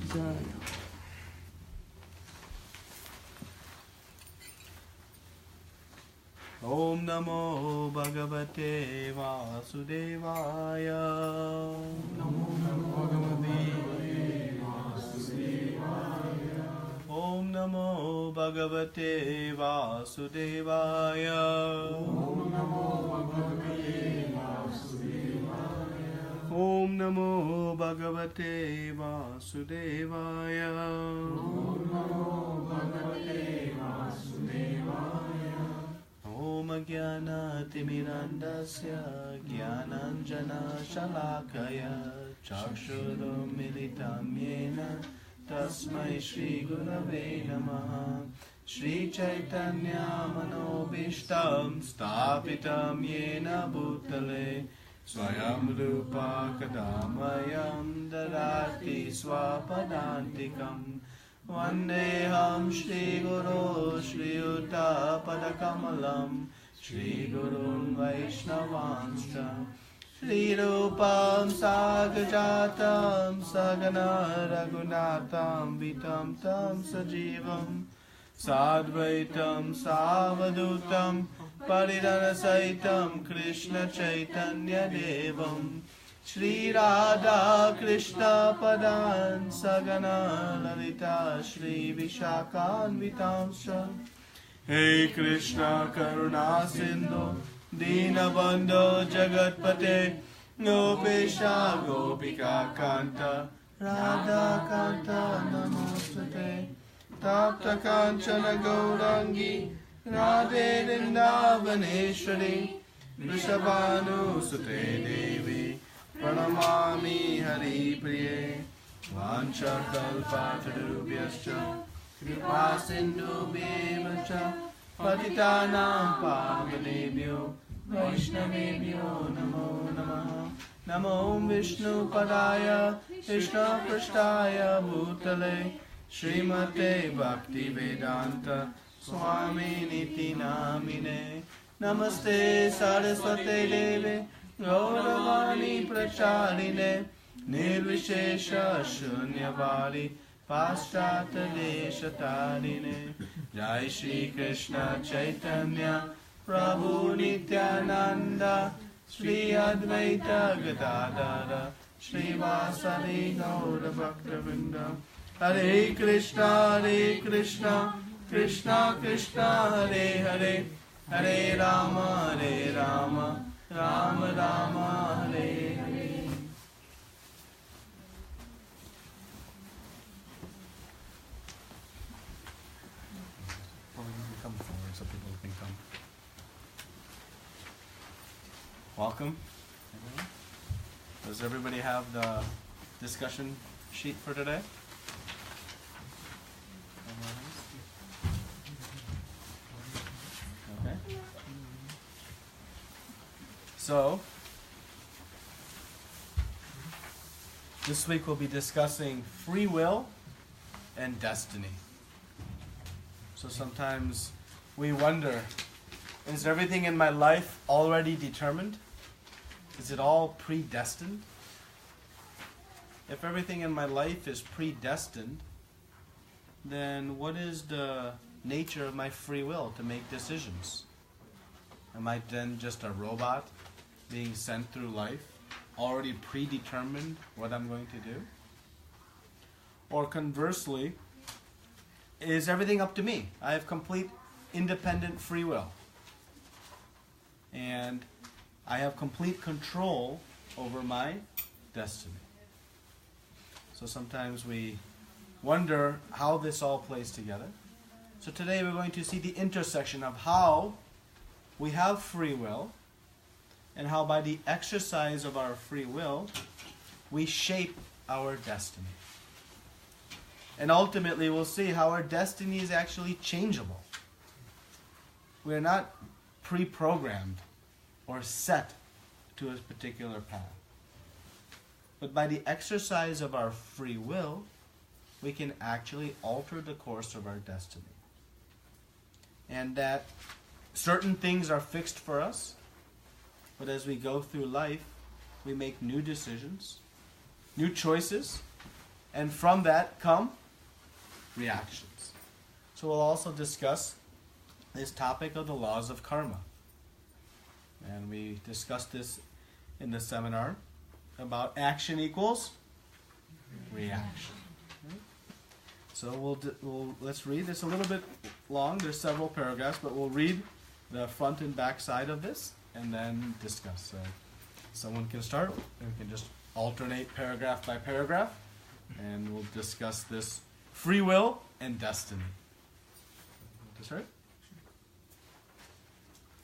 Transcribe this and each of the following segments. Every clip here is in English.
Jaya. Om Namo Bhagavate Vasudevaya. Namo Bhagavate Vasudevaya. Om Namo Bhagavate Vasudevaya. Om Namo Bhagavate Vasudevaya. Om Namo Bhagavate Vasudevaya. Om Namo Bhagavate Vasudevaya. Om Jnana Timirandasya Jnananjana Shalakaya Chakshurum Militam Yena Tasmai Shri Gurave Namaha. Shri Chaitanya Manobishtam Stapitam Yena Bhutale Swayam Rupa Kadamayam Darati Swapadantikam. Vandeham Shri Guru Shri Yuta Padakamalam Shri Gurun Vaishnavanscha Shri Rupam Sagajatam Sagana Raghunatam Vitam Tam Sajivam Sadvaitam Savadutam Paridanasaitam Krishna Chaitanya Devam Shri Radha Krishna Padan Sagana Lalita Shri Vishakhan Vitamsha. Hey Krishna Karuna Sindhu Dinabandho Jagatpate Gopesha Gopika Kanta Radha Kanta Namostate Tapta Kanchana Gaurangi Radhe Vrindavaneshwari Vrishabhanu Sute Devi Pranamami Hari Priye Vancha Kalpatarubhyascha Kripa Sindhubhyeva Patitanam Pavanebhyo Vaishnavebhyo Namo Namaha. Namo Vishnu Padaya Krishna Prasthaya Bhutale Srimate Bhakti Vedanta Swami Niti Namine. Namaste Saraswate Deve Gauravani Pracharine Nirvishesha Shunyavali Paschata Deshatarine. Jai Shri Krishna Chaitanya Prabhu Nityananda Shri Advaita Gadadara Shri Vasari Gaura Bhaktavinda. Hare Krishna Krishna Krishna Hare Hare Hare Rama Rama Rama Hare Hare. Come forward so people can come. Welcome. Does everybody have the discussion sheet for today? Okay. So, this week we'll be discussing free will and destiny. So sometimes we wonder, is everything in my life already determined? Is it all predestined? If everything in my life is predestined, then what is the nature of my free will to make decisions? Am I then just a robot being sent through life, already predetermined what I'm going to do? Or conversely, is everything up to me? I have complete independent free will. And I have complete control over my destiny. So sometimes we wonder how this all plays together. So today we're going to see the intersection of how we have free will and how by the exercise of our free will we shape our destiny. And ultimately we'll see how our destiny is actually changeable. We are not pre-programmed or set to a particular path. But by the exercise of our free will, we can actually alter the course of our destiny. And that certain things are fixed for us, but as we go through life, we make new decisions, new choices, And from that come reactions. So we'll also discuss this topic of the laws of karma. And we discussed this in the seminar about action equals reaction. So let's read this a little bit long. There's several paragraphs, but we'll read the front and back side of this and then discuss. So someone can start, and we can just alternate paragraph by paragraph, and we'll discuss this free will and destiny. To start?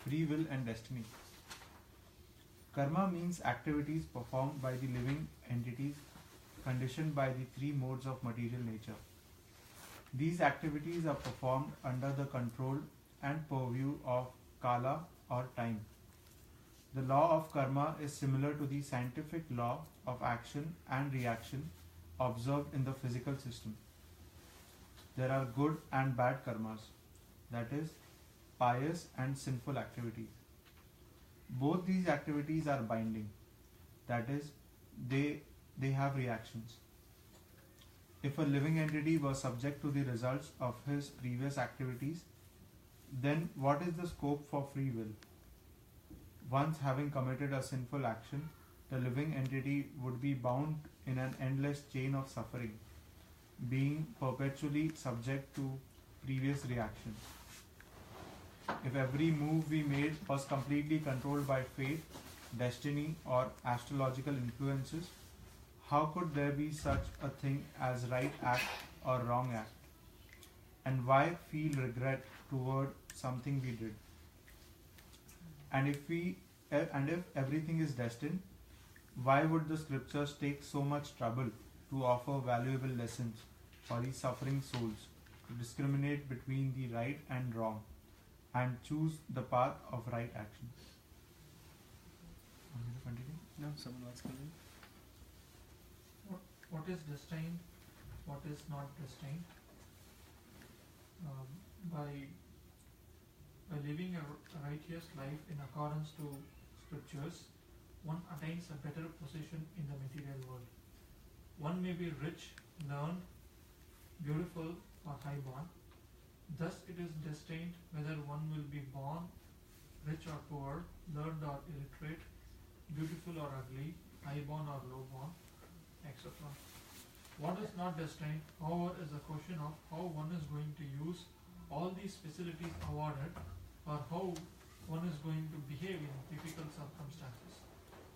Free will and destiny. Karma means activities performed by the living entities conditioned by the three modes of material nature. These activities are performed under the control and purview of Kala or time. The law of karma is similar to the scientific law of action and reaction observed in the physical system. There are good and bad karmas, that is, pious and sinful activities. Both these activities are binding, that is, they have reactions. If a living entity was subject to the results of his previous activities, then what is the scope for free will? Once having committed a sinful action, the living entity would be bound in an endless chain of suffering, being perpetually subject to previous reactions. If every move we made was completely controlled by fate, destiny, or astrological influences, how could there be such a thing as right act or wrong act? And why feel regret toward something we did? And if everything is destined, why would the scriptures take so much trouble to offer valuable lessons for these suffering souls to discriminate between the right and wrong and choose the path of right action? Want me to continue? No, someone else can read. What is destined, what is not destined? By living a righteous life in accordance to scriptures, one attains a better position in the material world. One may be rich, learned, beautiful, or high-born. Thus it is destined whether one will be born rich or poor, learned or illiterate, beautiful or ugly, high-born or low-born, etc. What is not destined, however, is a question of how one is going to use all these facilities awarded, or how one is going to behave in difficult circumstances.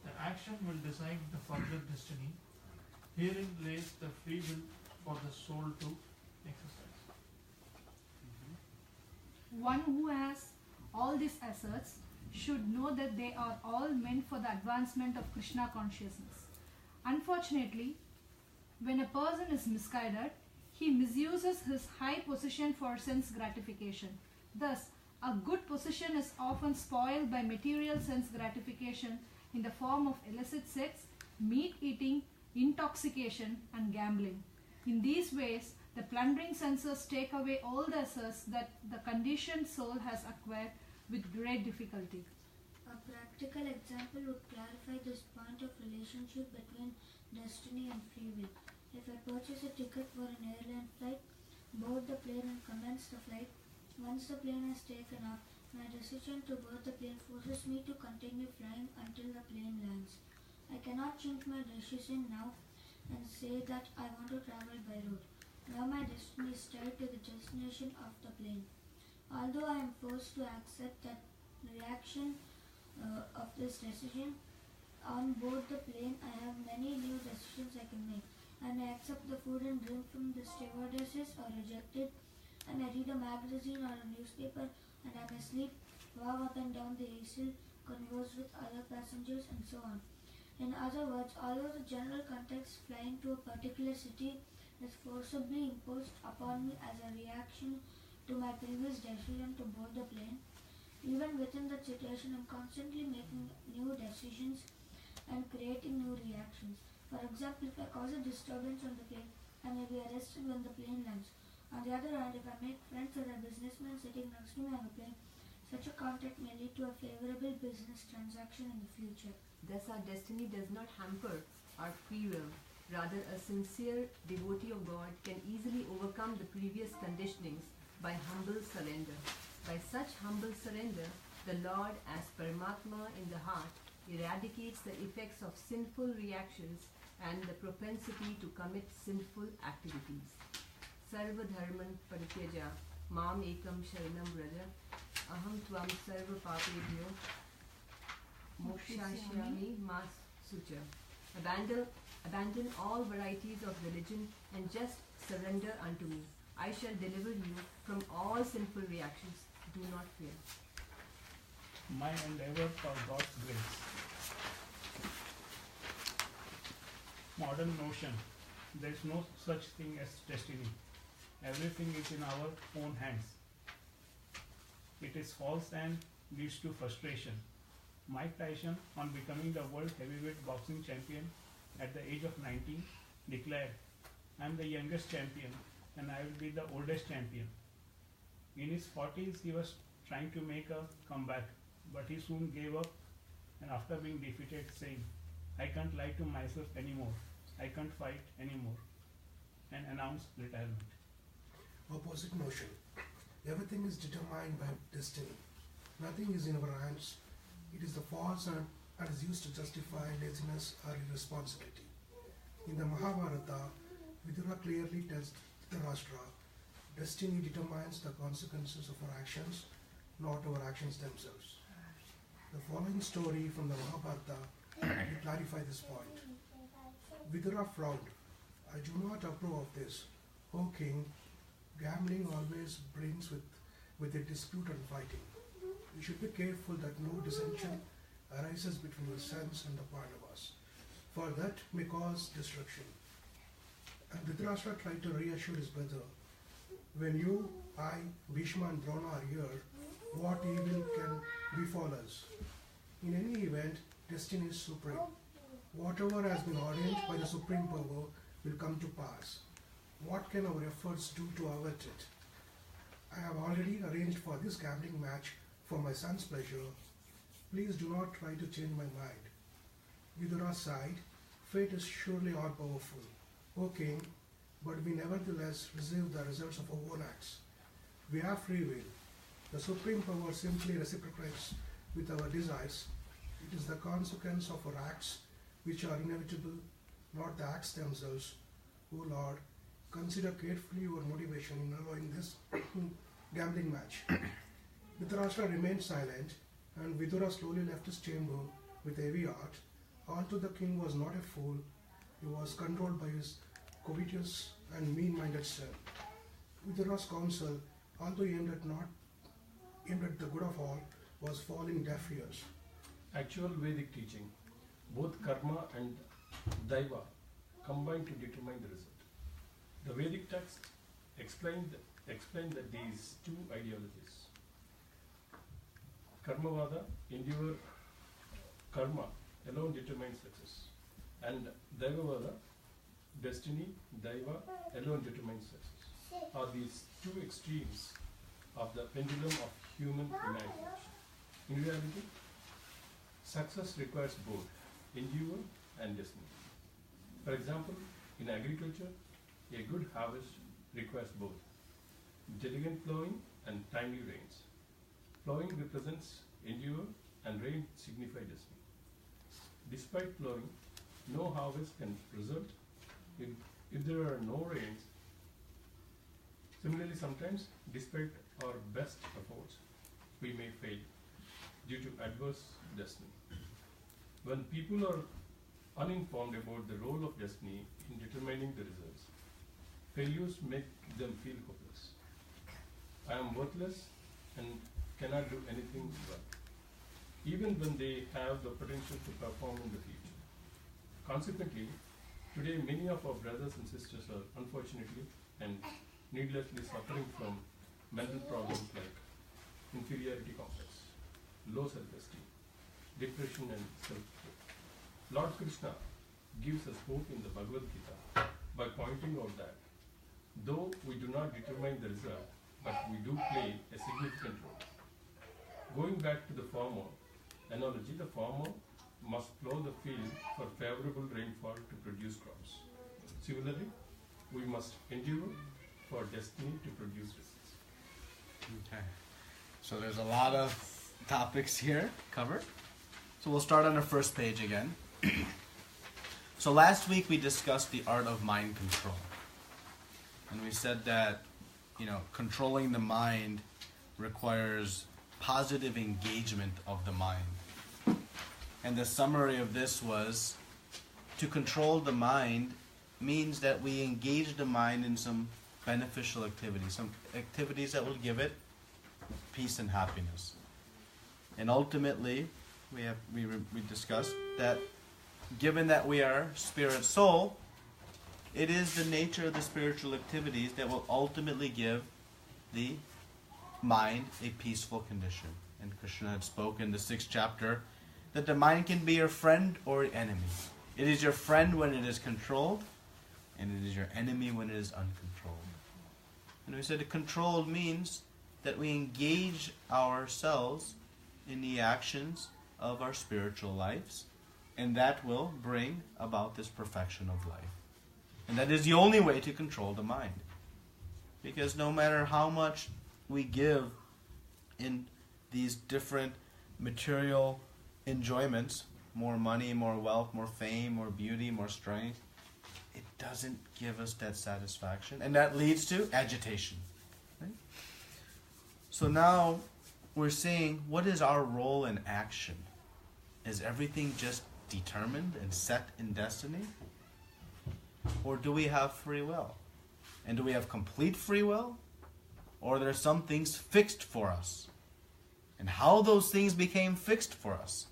The action will decide the further destiny. Herein lays the free will for the soul to exercise. One who has all these assets should know that they are all meant for the advancement of Krishna consciousness. Unfortunately, when a person is misguided, he misuses his high position for sense gratification. Thus, a good position is often spoiled by material sense gratification in the form of illicit sex, meat eating, intoxication, and gambling. In these ways, the plundering senses take away all the assets that the conditioned soul has acquired with great difficulty. A practical example would clarify this point of relationship between destiny and free will. If I purchase a ticket for an airline flight, board the plane and commence the flight, once the plane has taken off, my decision to board the plane forces me to continue flying until the plane lands. I cannot change my decision now and say that I want to travel by road. Now my destiny is tied to the destination of the plane. Although I am forced to accept that reaction of this decision, on board the plane I have many new decisions I can make. I may accept the food and drink from the stewardesses or reject it. I may read a magazine or a newspaper, and I may sleep, walk up and down the aisle, converse with other passengers, and so on. In other words, although the general context flying to a particular city is forcibly imposed upon me as a reaction to my previous decision to board the plane, even within that situation I am constantly making new decisions and creating new reactions. For example, if I cause a disturbance on the plane, I may be arrested when the plane lands. On the other hand, if I make friends with a businessman sitting next to me on the plane, such a contact may lead to a favorable business transaction in the future. Thus, our destiny does not hamper our free will. Rather, a sincere devotee of God can easily overcome the previous conditionings by humble surrender. By such humble surrender, the Lord, as Paramatma in the heart, eradicates the effects of sinful reactions and the propensity to commit sinful activities. Sarva dharman parityaja mam ekam sharanam vraja aham tvam sarva papebhyo mokshashyami ma sucha. Abandon all varieties of religion and just surrender unto me. I shall deliver you from all sinful reactions. Do not fear. My endeavor for God's grace. Modern notion. There is no such thing as destiny. Everything is in our own hands. It is false and leads to frustration. Mike Tyson, on becoming the world heavyweight boxing champion at the age of 19, declared, "I am the youngest champion and I will be the oldest champion." In his 40s, he was trying to make a comeback, but he soon gave up, and after being defeated, saying, "I can't lie to myself anymore. I can't fight anymore," and announced retirement. Opposite notion. Everything is determined by destiny. Nothing is in our hands. It is the false and is used to justify laziness or irresponsibility. In the Mahabharata, Vidura clearly tells Dhritarashtra, destiny determines the consequences of our actions, not our actions themselves. The following story from the Mahabharata will clarify this point. Vidura frowned. "I do not approve of this. O king, gambling always brings with it dispute and fighting. You should be careful that no dissension arises between your sons and the Pandavas, for that may cause destruction." And Dhritarashtra tried to reassure his brother, "When you, I, Bhishma and Drona are here, what evil can befall us? In any event, destiny is supreme. Whatever has been ordained by the supreme power will come to pass. What can our efforts do to avert it? I have already arranged for this gambling match for my son's pleasure. Please do not try to change my mind." Vidura sighed. "Fate is surely all powerful, O king, but we nevertheless receive the results of our own acts. We have free will. The supreme power simply reciprocates with our desires. It is the consequence of our acts which are inevitable, not the acts themselves. O Lord, consider carefully your motivation in allowing this gambling match." Dhritarashtra remained silent, and Vidura slowly left his chamber with a heavy heart. Although the king was not a fool, he was controlled by his covetous and mean-minded son. Vidura's counsel, although aimed at the good of all, was falling deaf ears. Actual Vedic teaching, both karma and daiva combine to determine the result. The Vedic text explain that these two ideologies, Karmavada, endure karma alone determines success, and Daivavada, destiny, daiva alone determines success, are these two extremes of the pendulum of human imagination. In reality, success requires both endure and destiny. For example, in agriculture, a good harvest requires both diligent plowing and timely rains. Plowing represents endure and rain signify destiny. Despite plowing, no harvest can result if there are no rains. Similarly, sometimes, despite our best efforts, we may fail due to adverse destiny. When people are uninformed about the role of destiny in determining the results, failures make them feel hopeless. I am worthless and cannot do anything well, even when they have the potential to perform in the future. Consequently, today many of our brothers and sisters are unfortunately and needlessly suffering from mental problems like inferiority complex, low self-esteem, depression and self-hate. Lord Krishna gives us hope in the Bhagavad Gita by pointing out that though we do not determine the result, but we do play a significant role. Going back to the farmer analogy, the farmer must plow the field for favorable rainfall to produce crops. Similarly, we must endure for destiny to produce results. Okay. So there's a lot of topics here covered. So we'll start on the first page again. So last week we discussed the art of mind control. And we said that, controlling the mind requires positive engagement of the mind. And the summary of this was, to control the mind means that we engage the mind in some beneficial activities, some activities that will give it peace and happiness. And ultimately, we discussed that given that we are spirit soul, it is the nature of the spiritual activities that will ultimately give the mind a peaceful condition. And Krishna had spoken in the 6th chapter that the mind can be your friend or enemy. It is your friend when it is controlled, and it is your enemy when it is uncontrolled. And we said controlled means that we engage ourselves in the actions of our spiritual lives, and that will bring about this perfection of life. And that is the only way to control the mind. Because no matter how much we give in these different material enjoyments, more money, more wealth, more fame, more beauty, more strength, it doesn't give us that satisfaction. And that leads to agitation. Right? So now we're saying, what is our role in action? Is everything just determined and set in destiny? Or do we have free will? And do we have complete free will? Or are there some things fixed for us? And how those things became fixed for us?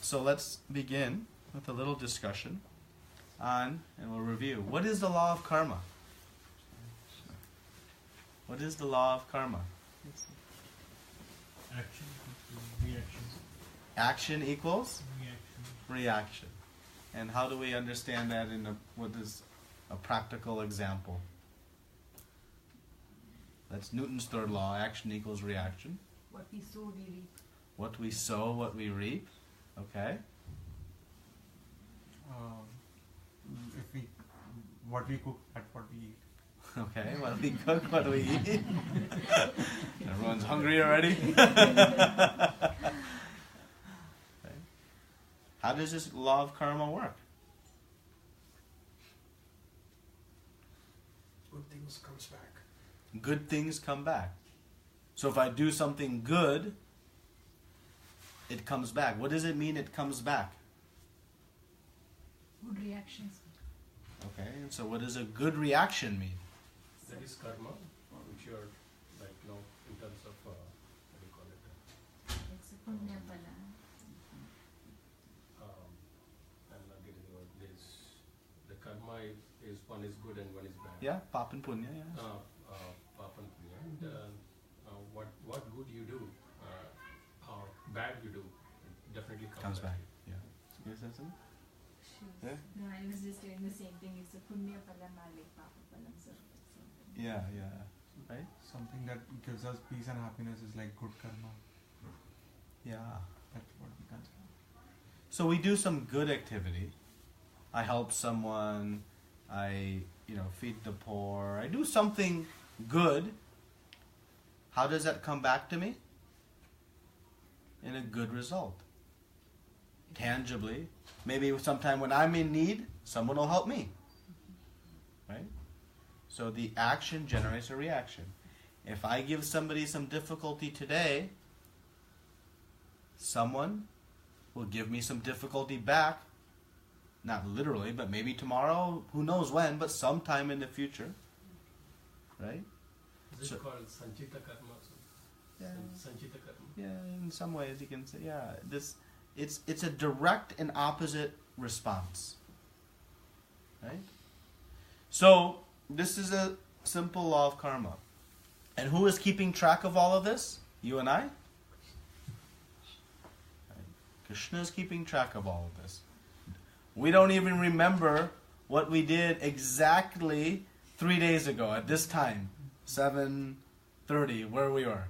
So let's begin with a little discussion on, and we'll review, what is the law of karma? What is the law of karma? Action equals reaction. Action equals Reaction. reaction. And how do we understand that what is a practical example? That's Newton's third law, action equals reaction. What we sow, we reap. What we sow, what we reap. Okay. What we cook, that's what we eat. Okay, what we cook, what we eat. Everyone's hungry already? Okay. How does this law of karma work? Good things comes back. Good things come back. So if I do something good, it comes back. What does it mean it comes back? Good reactions. Okay, and so what does a good reaction mean? That is karma, which you are in terms of what do you call it? It's a punya pala. I'm not getting the word. The karma is one is good and one is bad. Yeah, pap and punya, yeah. Papa and punya. And what good you do or bad you do, it definitely comes back. Yeah. You say something? Yeah? No, I was just doing the same thing. It's a punya pala malik papa palam. So Yeah. Right? Something that gives us peace and happiness is like good karma. Yeah. That's what we consider. So we do some good activity. I help someone. I, feed the poor. I do something good. How does that come back to me? In a good result. Tangibly. Maybe sometime when I'm in need, someone will help me. Right? So the action generates a reaction. If I give somebody some difficulty today, someone will give me some difficulty back. Not literally, but maybe tomorrow, who knows when, but sometime in the future. Right? Is it called sanchita karma? Yeah. Sanchita karma. Yeah, in some ways you can say, it's a direct and opposite response. Right? So, this is a simple law of karma. And who is keeping track of all of this? You and I? Right. Krishna is keeping track of all of this. We don't even remember what we did exactly 3 days ago at this time, 7:30, where we were.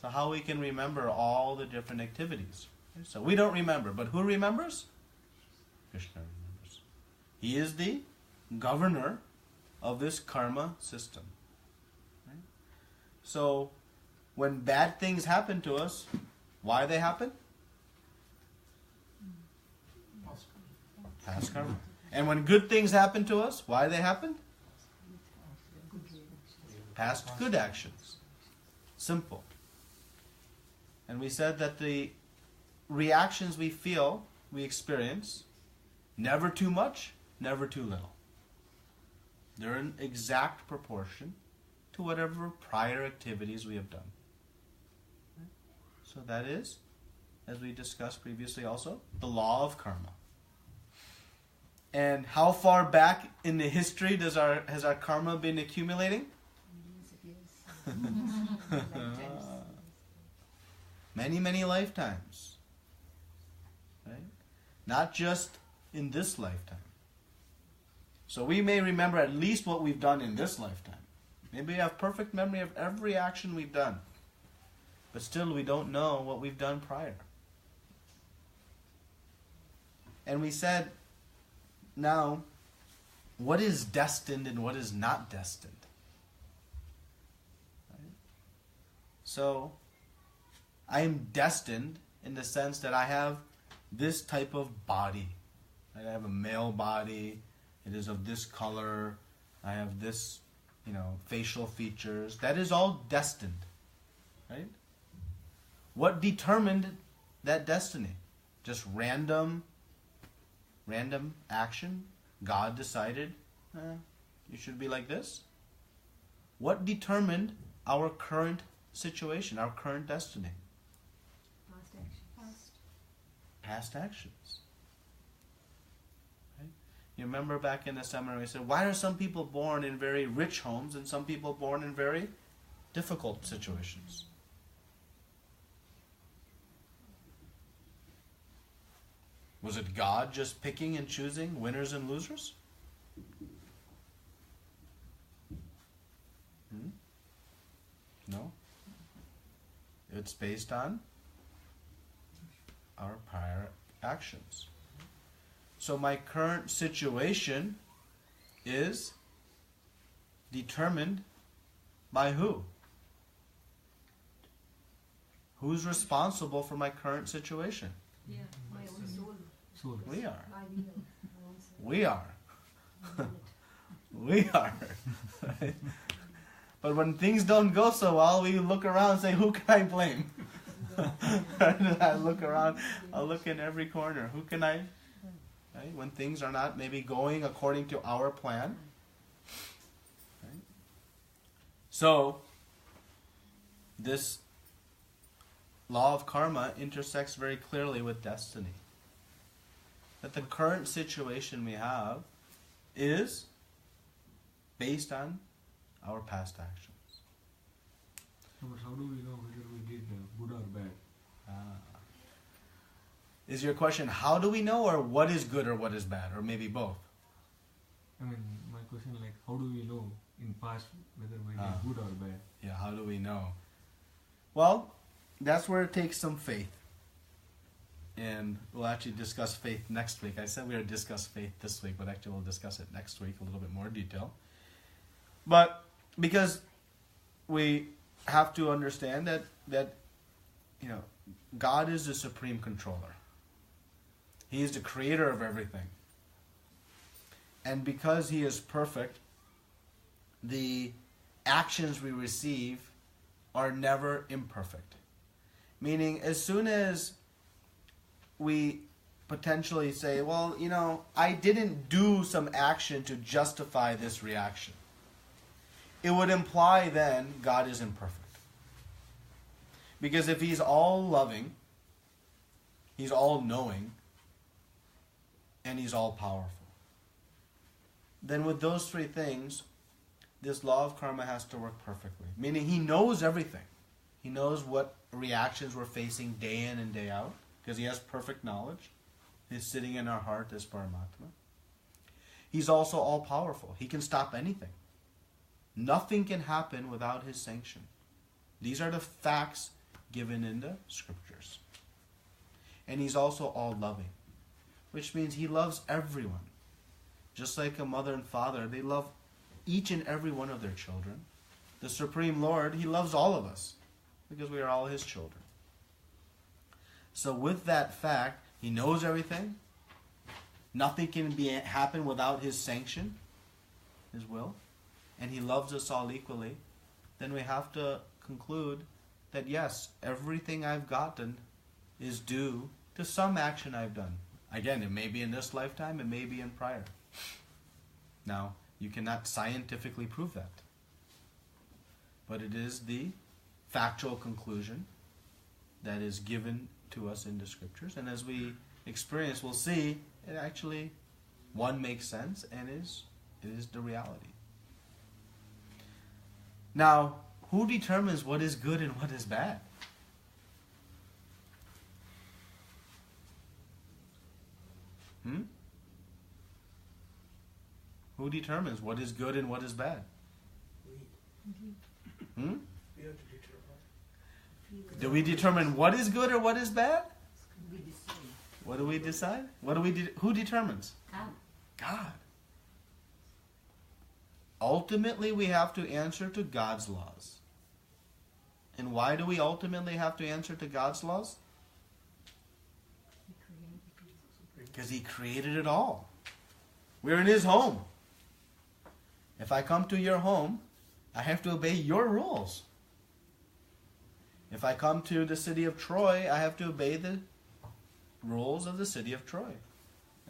So how we can remember all the different activities? So we don't remember, but who remembers? Krishna remembers. He is the governor of this karma system. Right? So, when bad things happen to us, why they happen? Past karma. And when good things happen to us, why they happen? Past good actions. Simple. And we said that the reactions we feel, we experience, never too much, never too little. They're in exact proportion to whatever prior activities we have done. So that is, as we discussed previously also, the law of karma. And how far back in the history has our karma been accumulating? Many, many lifetimes. Right? Not just in this lifetime. So we may remember at least what we've done in this lifetime. Maybe we have perfect memory of every action we've done. But still we don't know what we've done prior. And we said, now, what is destined and what is not destined? Right? So, I am destined in the sense that I have this type of body. Right? I have a male body. It is of this color. I have this, facial features. That is all destined. Right? What determined that destiny? Just random action? God decided, you should be like this? What determined our current situation, our current destiny? Past actions. Past actions. Right? You remember back in the seminar we said, why are some people born in very rich homes and some people born in very difficult situations? Was it God just picking and choosing winners and losers? No. It's based on our prior actions. So my current situation is determined by who? Who's responsible for my current situation? Yeah, my own soul. We are. My own soul. We are. We are. Right? But when things don't go so well, we look around and say, who can I blame? I look around, I look in every corner. Who can I? Right? When things are not maybe going according to our plan. Right? So, this law of karma intersects very clearly with destiny. That the current situation we have is based on our past actions. But how do we know whether we did good or bad? Is your question, how do we know, or what is good or what is bad, or maybe both? I mean, my question how do we know in past whether we did good or bad? Yeah, how do we know? Well, that's where it takes some faith. And we'll actually discuss faith next week. I said we would discuss faith this week, but actually we'll discuss it next week a little bit more detail. But because we have to understand that God is the supreme controller. He is the creator of everything. And because He is perfect, the actions we receive are never imperfect. Meaning, as soon as we potentially say, well, I didn't do some action to justify this reaction, it would imply then God is imperfect. Because if He's all loving, He's all knowing, and He's all powerful, then with those three things, this law of karma has to work perfectly. Meaning He knows everything. He knows what reactions we're facing day in and day out, because He has perfect knowledge. He's sitting in our heart as Paramatma. He's also all powerful. He can stop anything. Nothing can happen without His sanction. These are the facts given in the scriptures. And He's also all loving, which means He loves everyone. Just like a mother and father, they love each and every one of their children. The Supreme Lord, He loves all of us because we are all His children. So with that fact, He knows everything. Nothing can happen without His sanction, His will, and He loves us all equally. Then we have to conclude that yes, everything I've gotten is due to some action I've done. Again, it may be in this lifetime, it may be in prior. Now, you cannot scientifically prove that. But it is the factual conclusion that is given to us in the scriptures. And as we experience, we'll see it actually, one, makes sense, and it is the reality. Now, who determines what is good and what is bad? Who determines what is good and what is bad? We have to determine. Do we determine what is good or what is bad? We decide. What do we decide? Who determines? God. Ultimately, we have to answer to God's laws. And why do we ultimately have to answer to God's laws? Because He created it all. We're in His home. If I come to your home, I have to obey your rules. If I come to the city of Troy, I have to obey the rules of the city of Troy.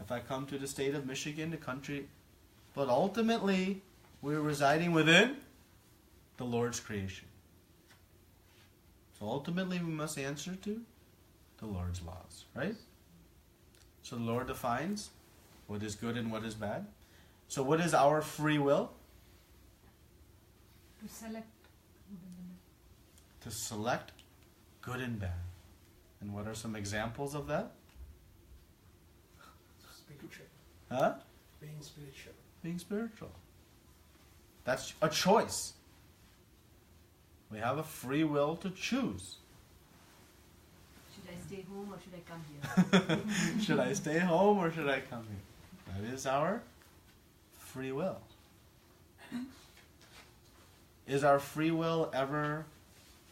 If I come to the state of Michigan, the country, but ultimately, we're residing within the Lord's creation. So ultimately, we must answer to the Lord's laws, right? So the Lord defines what is good and what is bad. So what is our free will? To select. To select good and bad. And what are some examples of that? Spiritual. Huh? Being spiritual. Being spiritual. That's a choice. We have a free will to choose. Should I stay home or should I come here? Should I stay home or should I come here? That is our free will. Is our free will ever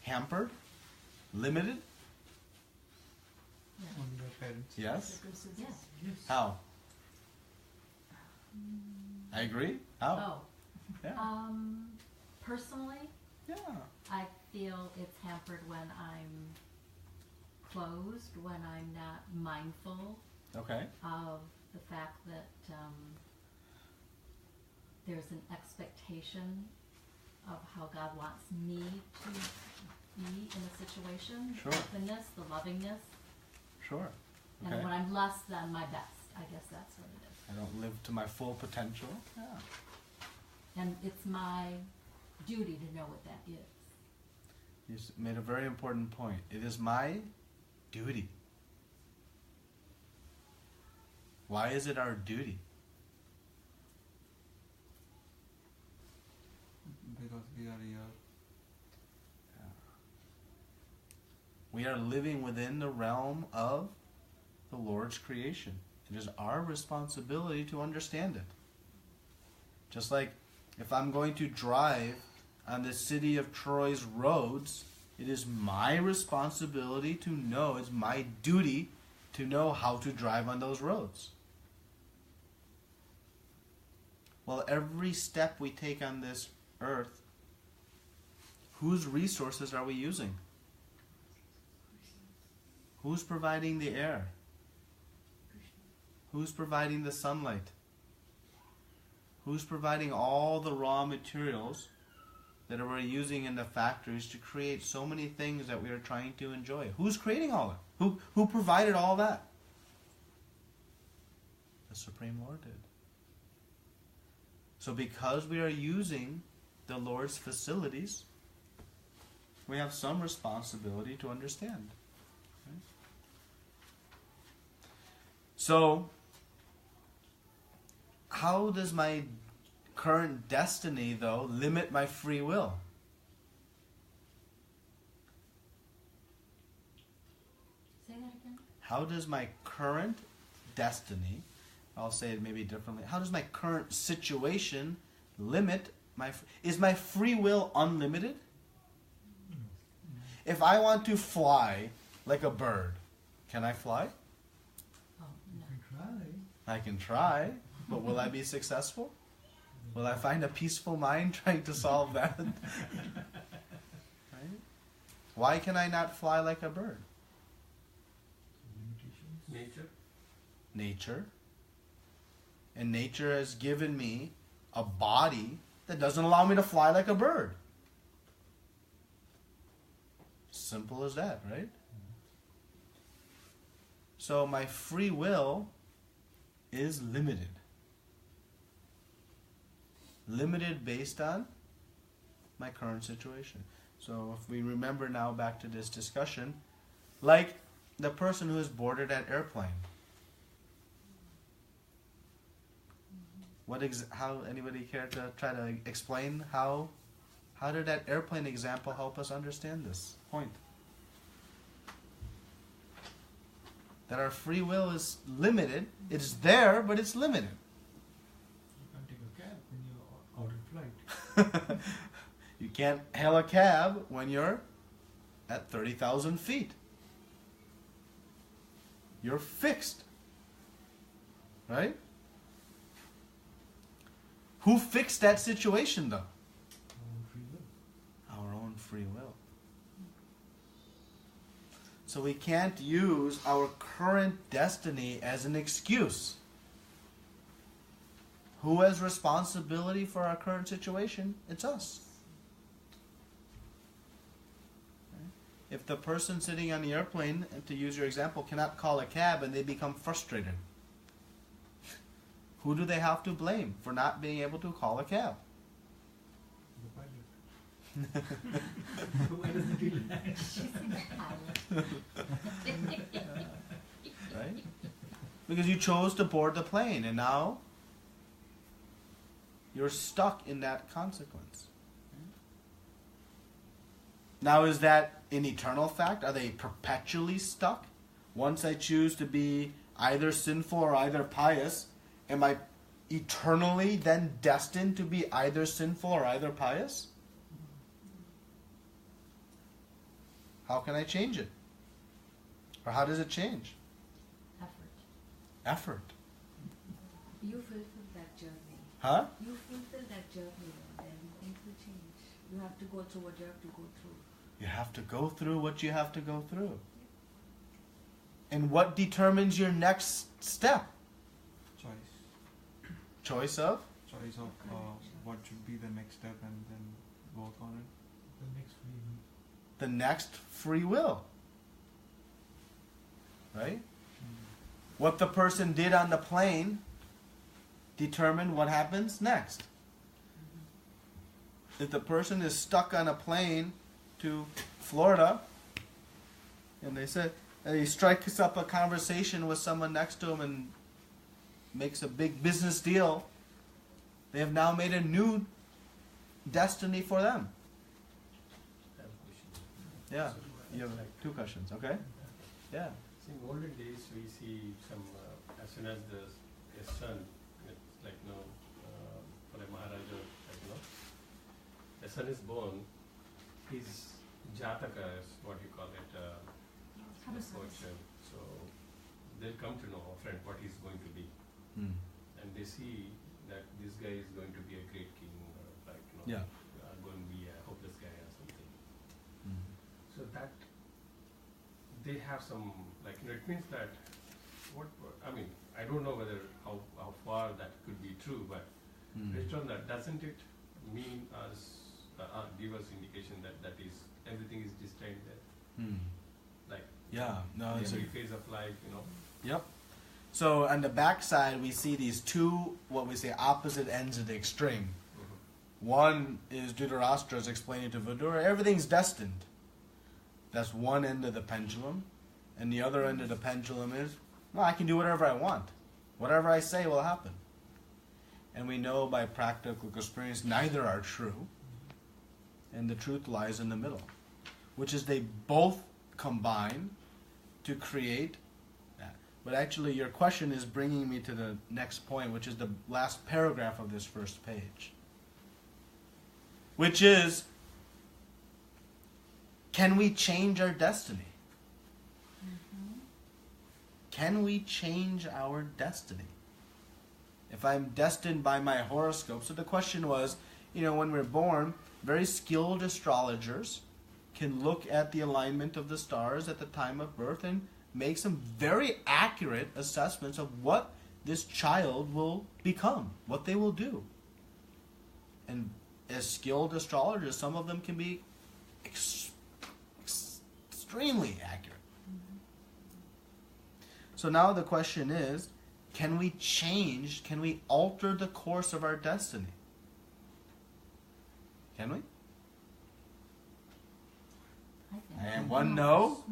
hampered? Limited? Only by parents. Yes? Yes. How? I agree. How? Yeah. Personally, Yeah. I feel it's hampered when I'm closed, when I'm not mindful Okay. of the fact that there's an expectation of how God wants me to be in a situation. Sure. The openness, the lovingness. Sure. And Okay. when I'm less than my best, I guess that's what it is. I don't live to my full potential. Yeah. And it's my duty to know what that is. You made a very important point. It is my duty. Why is it our duty? Because we are here. We are living within the realm of the Lord's creation. It is our responsibility to understand it. Just like if I'm going to drive on the city of Troy's roads, it is my responsibility to know, it's my duty to know how to drive on those roads. Well, every step we take on this earth, whose resources are we using? Who's providing the air? Who's providing the sunlight? Who's providing all the raw materials that we're using in the factories to create so many things that we are trying to enjoy? Who's creating all that? Who provided all that? The Supreme Lord did. So because we are using the Lord's facilities, we have some responsibility to understand. Okay? So, how does my current destiny, though, limit my free will? Say that again? How does my current destiny I'll say it maybe differently. How does my current situation limit my... Is my free will unlimited? If I want to fly like a bird, can I fly? Oh, You no. can try. I can try, but will I be successful? Will I find a peaceful mind trying to solve that? Right? Why can I not fly like a bird? Limitations. Nature. Nature. And nature has given me a body that doesn't allow me to fly like a bird. Simple as that, right? So my free will is limited. Limited based on my current situation. So if we remember now back to this discussion, like the person who is boarded at airplane. How anybody care to try to explain how did that airplane example help us understand this point? That our free will is limited. It's there, but it's limited. You can't take a cab when you're out in flight. You can't hail a cab when you're at 30,000 feet. You're fixed. Right? Who fixed that situation, though? Our own free will. Our own free will. So we can't use our current destiny as an excuse. Who has responsibility for our current situation? It's us. If the person sitting on the airplane, and to use your example, cannot call a cab and they become frustrated, who do they have to blame for not being able to call a cab? The pilot. Why doesn't he land? Right? Because you chose to board the plane and now you're stuck in that consequence. Now, is that an eternal fact? Are they perpetually stuck? Once I choose to be either sinful or either pious, am I eternally then destined to be either sinful or either pious? How can I change it? Or how does it change? Effort. Effort. You fulfill that journey. Huh? You fulfill that journey, then things will change. You have to go through what you have to go through. You have to go through what you have to go through. And what determines your next step? Choice. Choice of? Choice of what should be the next step and then work on it. The next free will. The next free will. Right? What the person did on the plane determined what happens next. If the person is stuck on a plane to Florida, and they said, and he strikes up a conversation with someone next to him and makes a big business deal, they have now made a new destiny for them. I have a question. Yeah, you have two questions, okay? Yeah. See, in olden days, we see some, as soon as a son, it's like, for a Maharaja, like, a son is born, his Jataka is what you call it, fortune. So they'll come to know upfront what he's going to be. And they see that this guy is going to be a great king, or like, Yeah. going to be a hopeless guy or something. So that they have some, like, it means that I don't know whether how far that could be true, but based on that, doesn't it mean give us indication that is everything is destined there? Like, in every phase of life, Yep. So on the back side, we see these two, what we say, opposite ends of the extreme. One is Dhritarashtra's explaining to Vidura, everything's destined. That's one end of the pendulum. And the other end of the pendulum is, well, I can do whatever I want. Whatever I say will happen. And we know by practical experience, neither are true. And the truth lies in the middle. Which is they both combine to create that. But actually, your question is bringing me to the next point, which is the last paragraph of this first page. Which is, can we change our destiny? Can we change our destiny? If I'm destined by my horoscope, so the question was, when we're born, very skilled astrologers can look at the alignment of the stars at the time of birth and make some very accurate assessments of what this child will become, what they will do. And as skilled astrologers, some of them can be extremely accurate. So now the question is, can we alter the course of our destiny? Can we? And one no?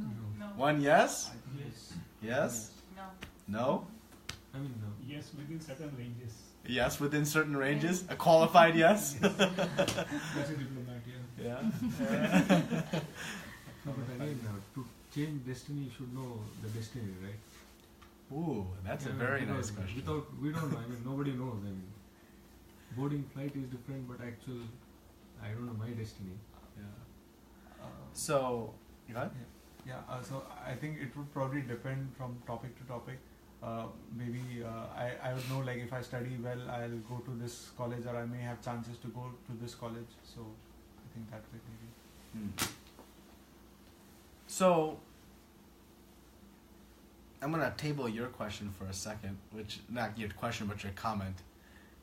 One yes? Yes? No? I mean, no. Yes, within certain ranges. Yes, within certain ranges? A qualified yes? That's a diplomat, Yeah. No, but again, to change destiny, you should know the destiny, right? Ooh, that's a very nice question. We don't know. I mean, nobody knows. I mean, boarding flight is different, but I don't know my destiny. Yeah. So, you got it? So I think it would probably depend from topic to topic. Maybe I would know, like, if I study well, I'll go to this college, or I may have chances to go to this college. So I think that way maybe. So, I'm going to table your question for a second, which, not your question, but your comment,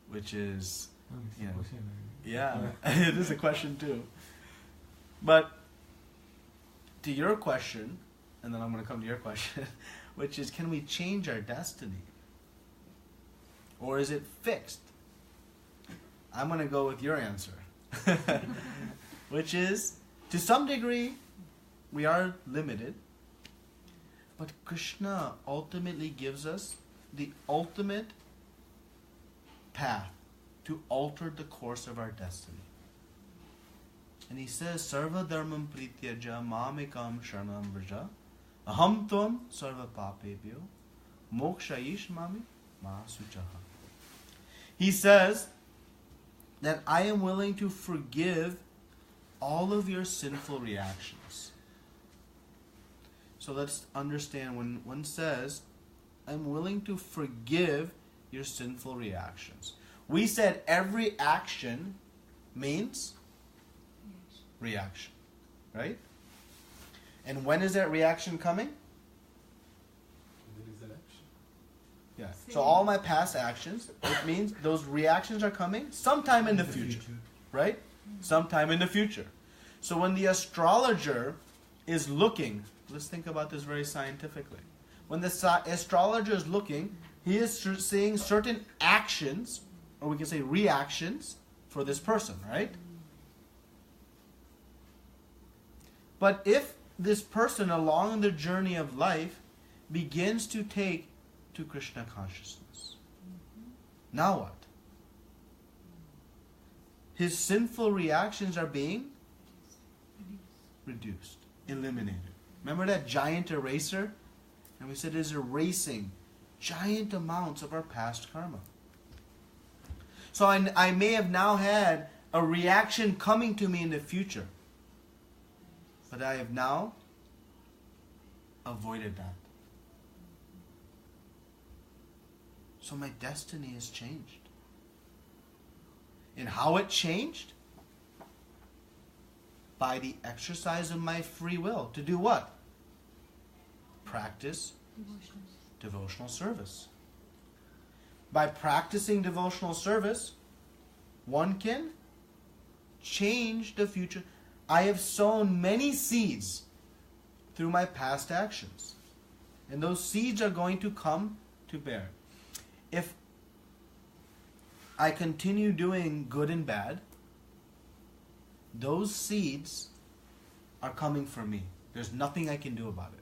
which is, It's a question. yeah, it is a question too. But to your question, and then I'm going to come to your question, which is, can we change our destiny? Or is it fixed? I'm going to go with your answer, which is, to some degree, we are limited. But Krishna ultimately gives us the ultimate path to alter the course of our destiny. And he says, Sarva dharmam prityaja mamekam sharanam vraja aham tvam sarva papebhyo mokshayish mami ma suchaha. He says that I am willing to forgive all of your sinful reactions. So let's understand, when one says, I'm willing to forgive your sinful reactions. We said every action means reaction, right? And when is that reaction coming? There is an action. Yeah. So all my past actions, it means those reactions are coming sometime in the future, right? Sometime in the future. So when the astrologer is looking, let's think about this very scientifically. When the astrologer is looking, he is seeing certain actions, or we can say reactions, for this person, right? But if this person along the journey of life begins to take to Krishna consciousness, now what? His sinful reactions are being reduced, eliminated. Remember that giant eraser? And we said it is erasing giant amounts of our past karma. So I may have now had a reaction coming to me in the future, but I have now avoided that. So my destiny has changed. And how it changed? By the exercise of my free will. To do what? Practice devotional service. By practicing devotional service, one can change the future. I have sown many seeds through my past actions. And those seeds are going to come to bear. If I continue doing good and bad, those seeds are coming for me. There's nothing I can do about it.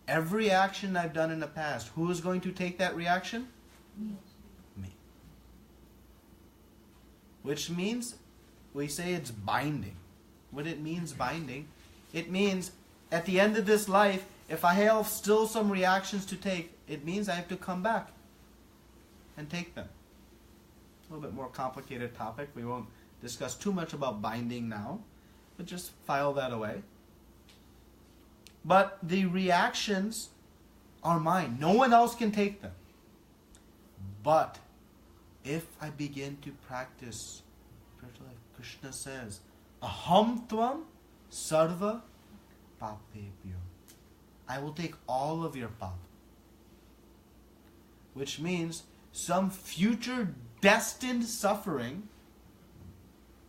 Every action I've done in the past, who is going to take that reaction? Me. Which means, we say it's binding. What it means binding, it means at the end of this life, If I have still some reactions to take, it means I have to come back and take them. A little bit more complicated topic. We won't discuss too much about binding now, but just file that away. But the reactions are mine. No one else can take them. But if I begin to practice spiritual life, Krishna says, Aham tvam sarva papebhyo. I will take all of your pap. Which means some future destined suffering,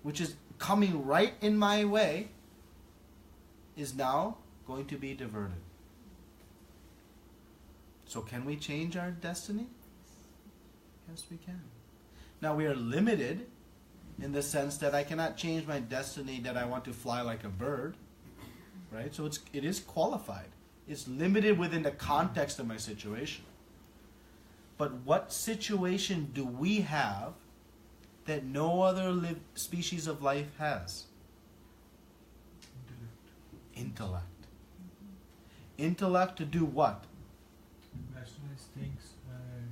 which is coming right in my way, is now going to be diverted. So can we change our destiny? Yes, we can. Now we are limited in the sense that I cannot change my destiny that I want to fly like a bird. Right? So it is qualified. It's limited within the context of my situation. But what situation do we have that no other species of life has? Intellect. Intellect to do what? Rationalize things and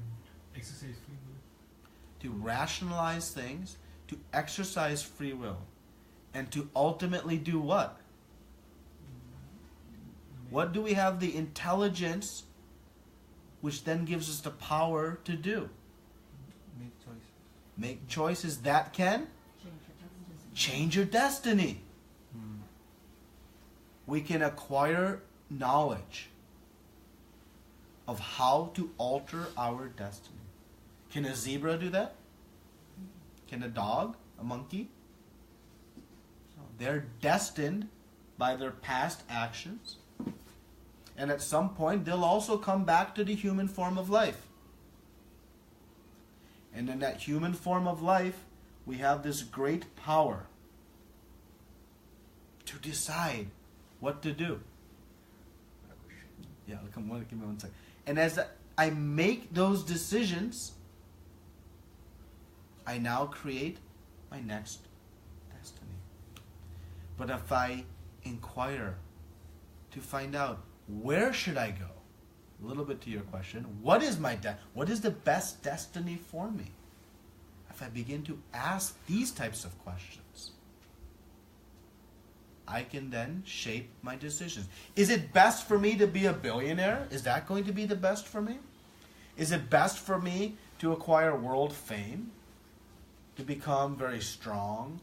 exercise free will. To rationalize things, to exercise free will, and to ultimately do what? What do we have the intelligence which then gives us the power to do? Make choices. Make choices that can change your destiny. We can acquire knowledge of how to alter our destiny. Can a zebra do that? Can a dog? A monkey? They're destined by their past actions. And at some point, they'll also come back to the human form of life. And in that human form of life, we have this great power to decide what to do. Yeah, give me 1 second. And as I make those decisions, I now create my next destiny. But if I inquire to find out, where should I go? A little bit to your question. What is the best destiny for me? If I begin to ask these types of questions, I can then shape my decisions. Is it best for me to be a billionaire? Is that going to be the best for me? Is it best for me to acquire world fame? To become very strong?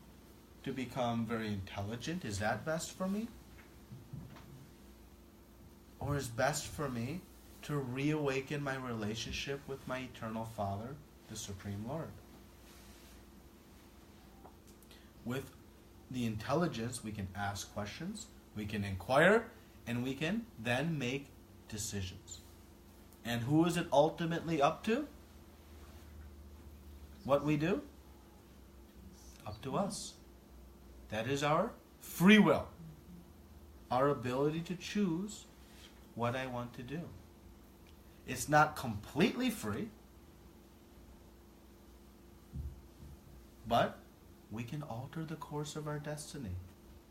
To become very intelligent? Is that best for me? Or is best for me to reawaken my relationship with my eternal Father, the Supreme Lord? With the intelligence, we can ask questions, we can inquire, and we can then make decisions. And who is it ultimately up to? What we do? Up to us. That is our free will. Our ability to choose what I want to do. It's not completely free, but we can alter the course of our destiny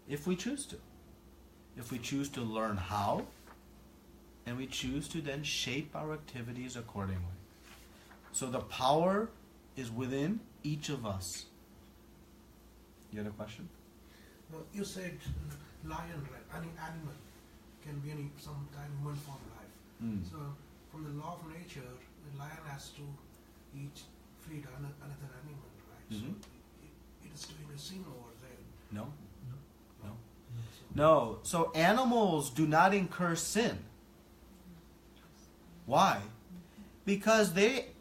if we choose to. If we choose to learn how, and we choose to then shape our activities accordingly. So the power is within each of us. You had a question? No, you said lion, right? Any animal can be any sometime human form life. So from the law of nature, the lion has to feed another animal, right? So it is doing a sin over there. No. So animals do not incur sin. Why? Because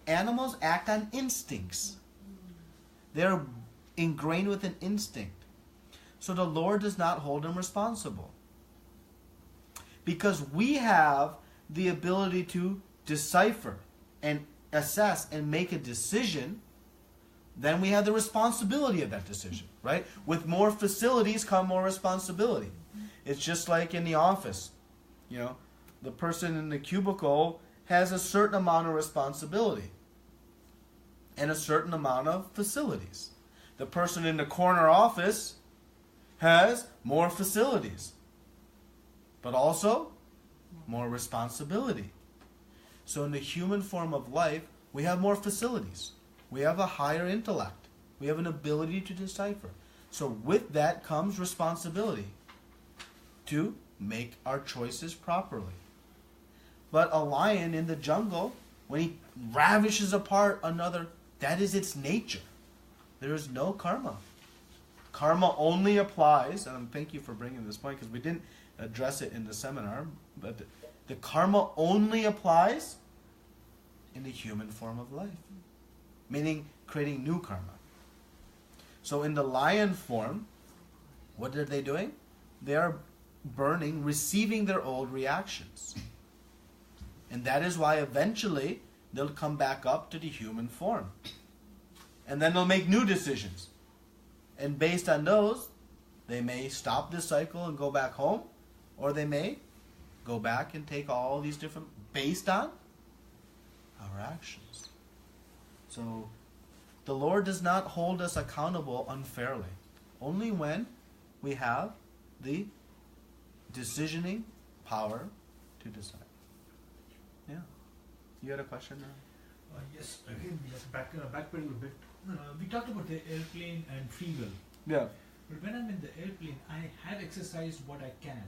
animals act on instincts. They're ingrained with an instinct. So the Lord does not hold them responsible. Because we have the ability to decipher and assess and make a decision, then we have the responsibility of that decision, right? With more facilities come more responsibility. It's just like in the office. You know, the person in the cubicle has a certain amount of responsibility and a certain amount of facilities. The person in the corner office has more facilities, but also more responsibility. So in the human form of life, we have more facilities. We have a higher intellect. We have an ability to decipher. So with that comes responsibility to make our choices properly. But a lion in the jungle, when he ravishes apart another, that is its nature. There is no karma. Karma only applies, and thank you for bringing this point because we didn't address it in the seminar, but the karma only applies in the human form of life, meaning creating new karma. So in the lion form, what are they doing? They are burning, receiving their old reactions. And that is why eventually they'll come back up to the human form. And then they'll make new decisions. And based on those, they may stop this cycle and go back home, or they may go back and take all these different, based on our actions. So the Lord does not hold us accountable unfairly. Only when we have the decisioning power to decide. Yeah. You had a question? Yes, again, we have backpedal a bit. We talked about the airplane and free will. Yeah. But when I'm in the airplane, I have exercised what I can.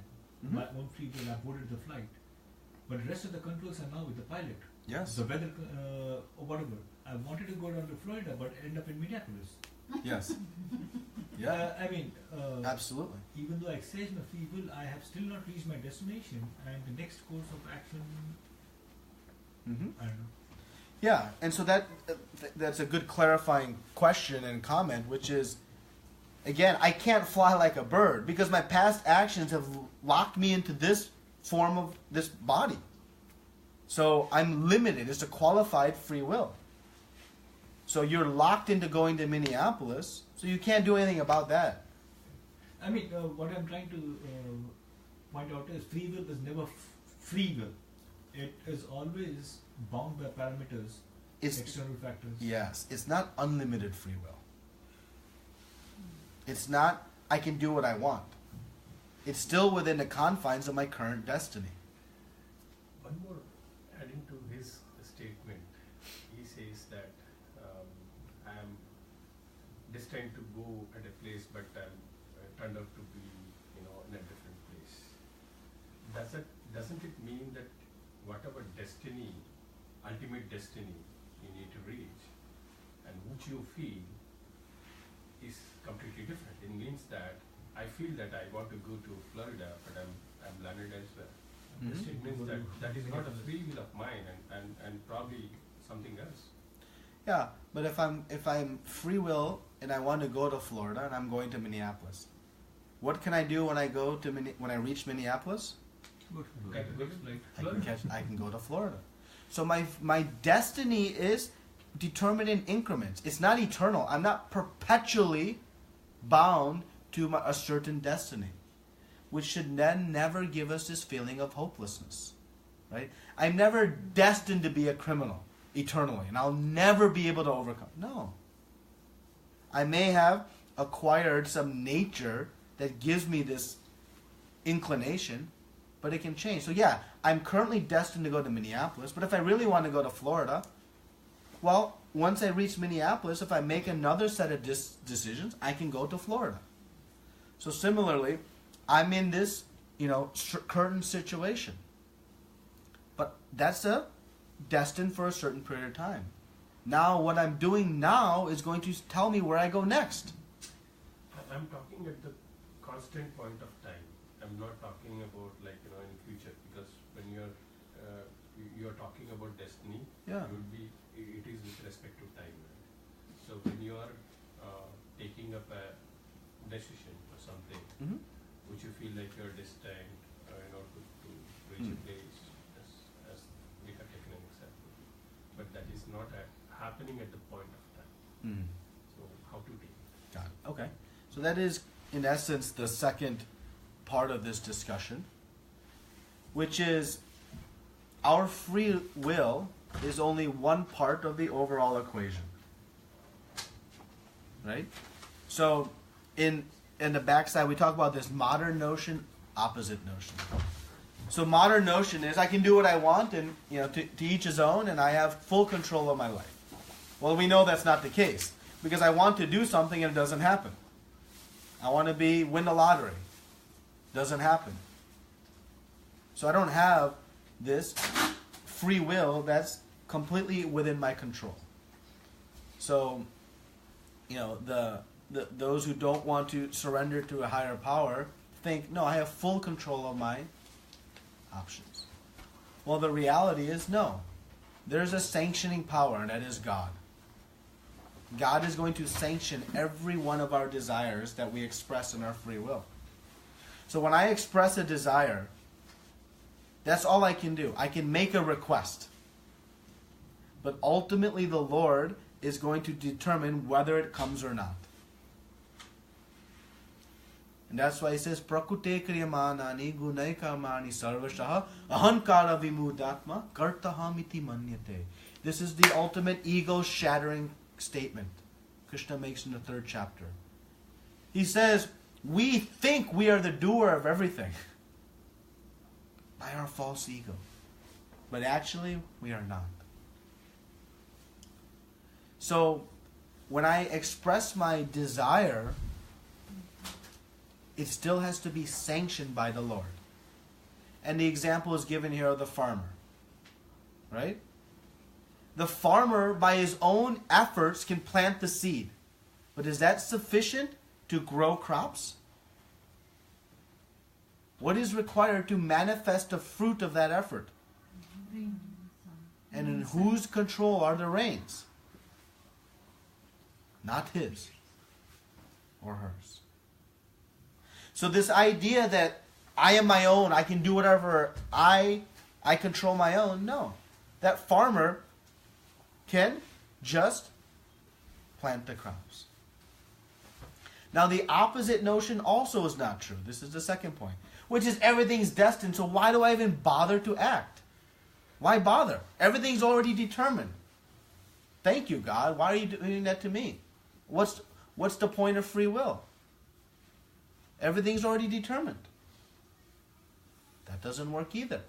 My own free will, I've boarded the flight. But the rest of the controls are now with the pilot. Yes. The weather, or whatever. I wanted to go down to Florida, but end up in Minneapolis. Yes. Yeah. I mean, absolutely. Even though I exercise my free will, I have still not reached my destination, and the next course of action, I don't know. Yeah, and so that's a good clarifying question and comment, which is, again, I can't fly like a bird because my past actions have locked me into this form of this body. So I'm limited. It's a qualified free will. So you're locked into going to Minneapolis, so you can't do anything about that. I mean, what I'm trying to point out is free will is never free will. It is always bound by parameters, external factors. Yes, it's not unlimited free will. It's not, I can do what I want. It's still within the confines of my current destiny. One more, adding to his statement, he says that I am destined to go at a place, but I'm turned out to be, in a different place. Doesn't it mean that whatever destiny, ultimate destiny you need to reach, and which you feel is completely different? It means that I feel that I want to go to Florida, but I'm landed elsewhere. It means that is not a free will of mine, and probably something else. Yeah, but if I'm free will and I want to go to Florida and I'm going to Minneapolis, what can I do when I go to when I reach Minneapolis? I can go to Florida. So my destiny is determined in increments. It's not eternal. I'm not perpetually bound to a certain destiny, which should then never give us this feeling of hopelessness, right? I'm never destined to be a criminal eternally, and I'll never be able to overcome. No. I may have acquired some nature that gives me this inclination, but it can change. So yeah, I'm currently destined to go to Minneapolis, but if I really want to go to Florida, well, once I reach Minneapolis, if I make another set of decisions, I can go to Florida. So similarly, I'm in this, current situation. But that's destined for a certain period of time. Now, what I'm doing now is going to tell me where I go next. I'm talking at the constant point of time. I'm not talking about in future, because when you're talking about destiny, it is with respect to time. Right? So when you are taking up a decision or something, which you feel like you're destined, to reach a place, as we have taken an example, but that is not happening at the point of time. So how to take it? Got it. Okay. So that is, in essence, the second part of this discussion, which is our free will is only one part of the overall equation. Right? So in the backside, we talk about this modern notion, opposite notion. So modern notion is I can do what I want, and to each his own, and I have full control of my life. Well, we know that's not the case, because I want to do something and it doesn't happen. I want to win the lottery. Doesn't happen. So I don't have this free will that's completely within my control. So, those who don't want to surrender to a higher power think, no, I have full control of my options. Well, the reality is no. There's a sanctioning power, and that is God. God is going to sanction every one of our desires that we express in our free will. So when I express a desire, that's all I can do. I can make a request. But ultimately the Lord is going to determine whether it comes or not. And that's why he says, Prakute kriyamanani gunai karmani sarvashaha ahankara vimudatma kartahamiti manyate. This is the ultimate ego-shattering statement Krishna makes in the 3rd chapter. He says, we think we are the doer of everything by our false ego. But actually, we are not. So, when I express my desire, it still has to be sanctioned by the Lord. And the example is given here of the farmer. Right? The farmer, by his own efforts, can plant the seed. But is that sufficient to grow crops? What is required to manifest the fruit of that effort? And in whose control are the rains? Not his or hers. So this idea that I am my own, I can do whatever, I control my own, no. That farmer can just plant the crops. Now the opposite notion also is not true. This is the second point, which is everything's destined, so why do I even bother to act? Why bother? Everything's already determined. Thank you, God. Why are you doing that to me? What's the point of free will? Everything's already determined. That doesn't work either.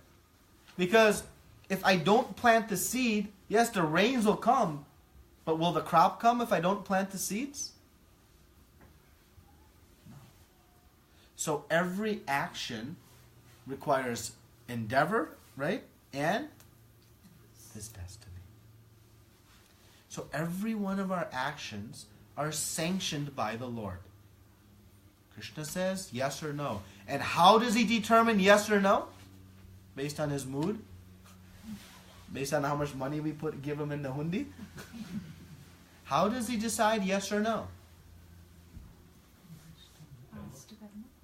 Because if I don't plant the seed, yes, the rains will come, but will the crop come if I don't plant the seeds? No. So every action requires endeavor, right? And this destiny. So every one of our actions are sanctioned by the Lord. Krishna says yes or no. And how does he determine yes or no? Based on his mood? Based on how much money we give him in the hundi? How does he decide yes or no?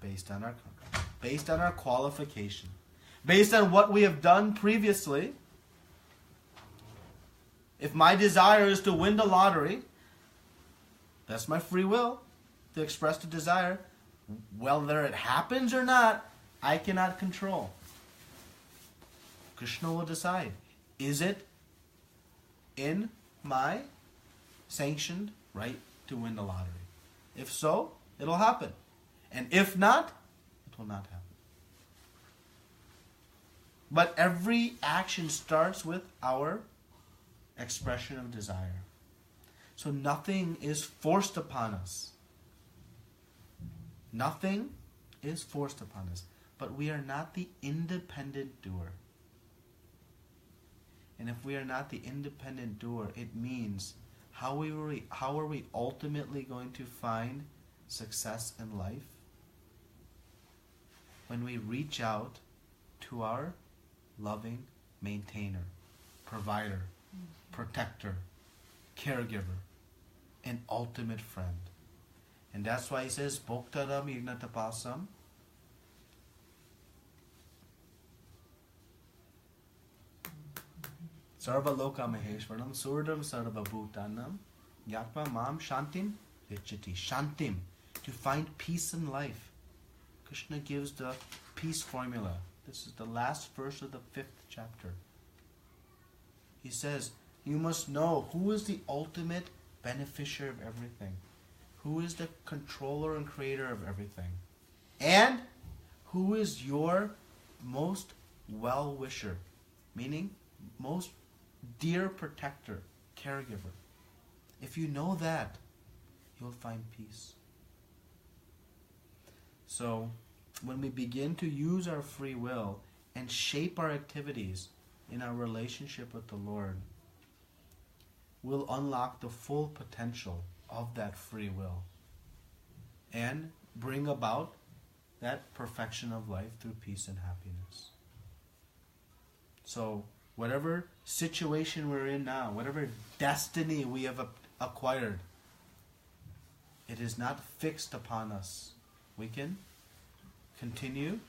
Based on our qualification. Based on what we have done previously. If my desire is to win the lottery, that's my free will to express the desire. Whether it happens or not, I cannot control. Krishna will decide. Is it in my sanctioned right to win the lottery? If so, it'll happen. And if not, it will not happen. But every action starts with our expression of desire. So nothing is forced upon us. Nothing is forced upon us. But we are not the independent doer. And if we are not the independent doer, it means how are we ultimately going to find success in life? When we reach out to our loving maintainer, provider, protector, caregiver, and ultimate friend. And that's why he says, Bhoktaram Ignatapasam. Sarva Loka Maheshwaram Surdam Sarva Bhutanam Yatma Mam Shantim Vichati. Shantim, to find peace in life. Krishna gives the peace formula. This is the last verse of the 5th chapter. He says, you must know who is the ultimate beneficiary of everything. Who is the controller and creator of everything. And who is your most well-wisher, meaning most dear protector, caregiver. If you know that, you'll find peace. So, when we begin to use our free will and shape our activities in our relationship with the Lord, we'll unlock the full potential of that free will and bring about that perfection of life through peace and happiness. So, whatever situation we're in now, whatever destiny we have acquired, it is not fixed upon us. We can continue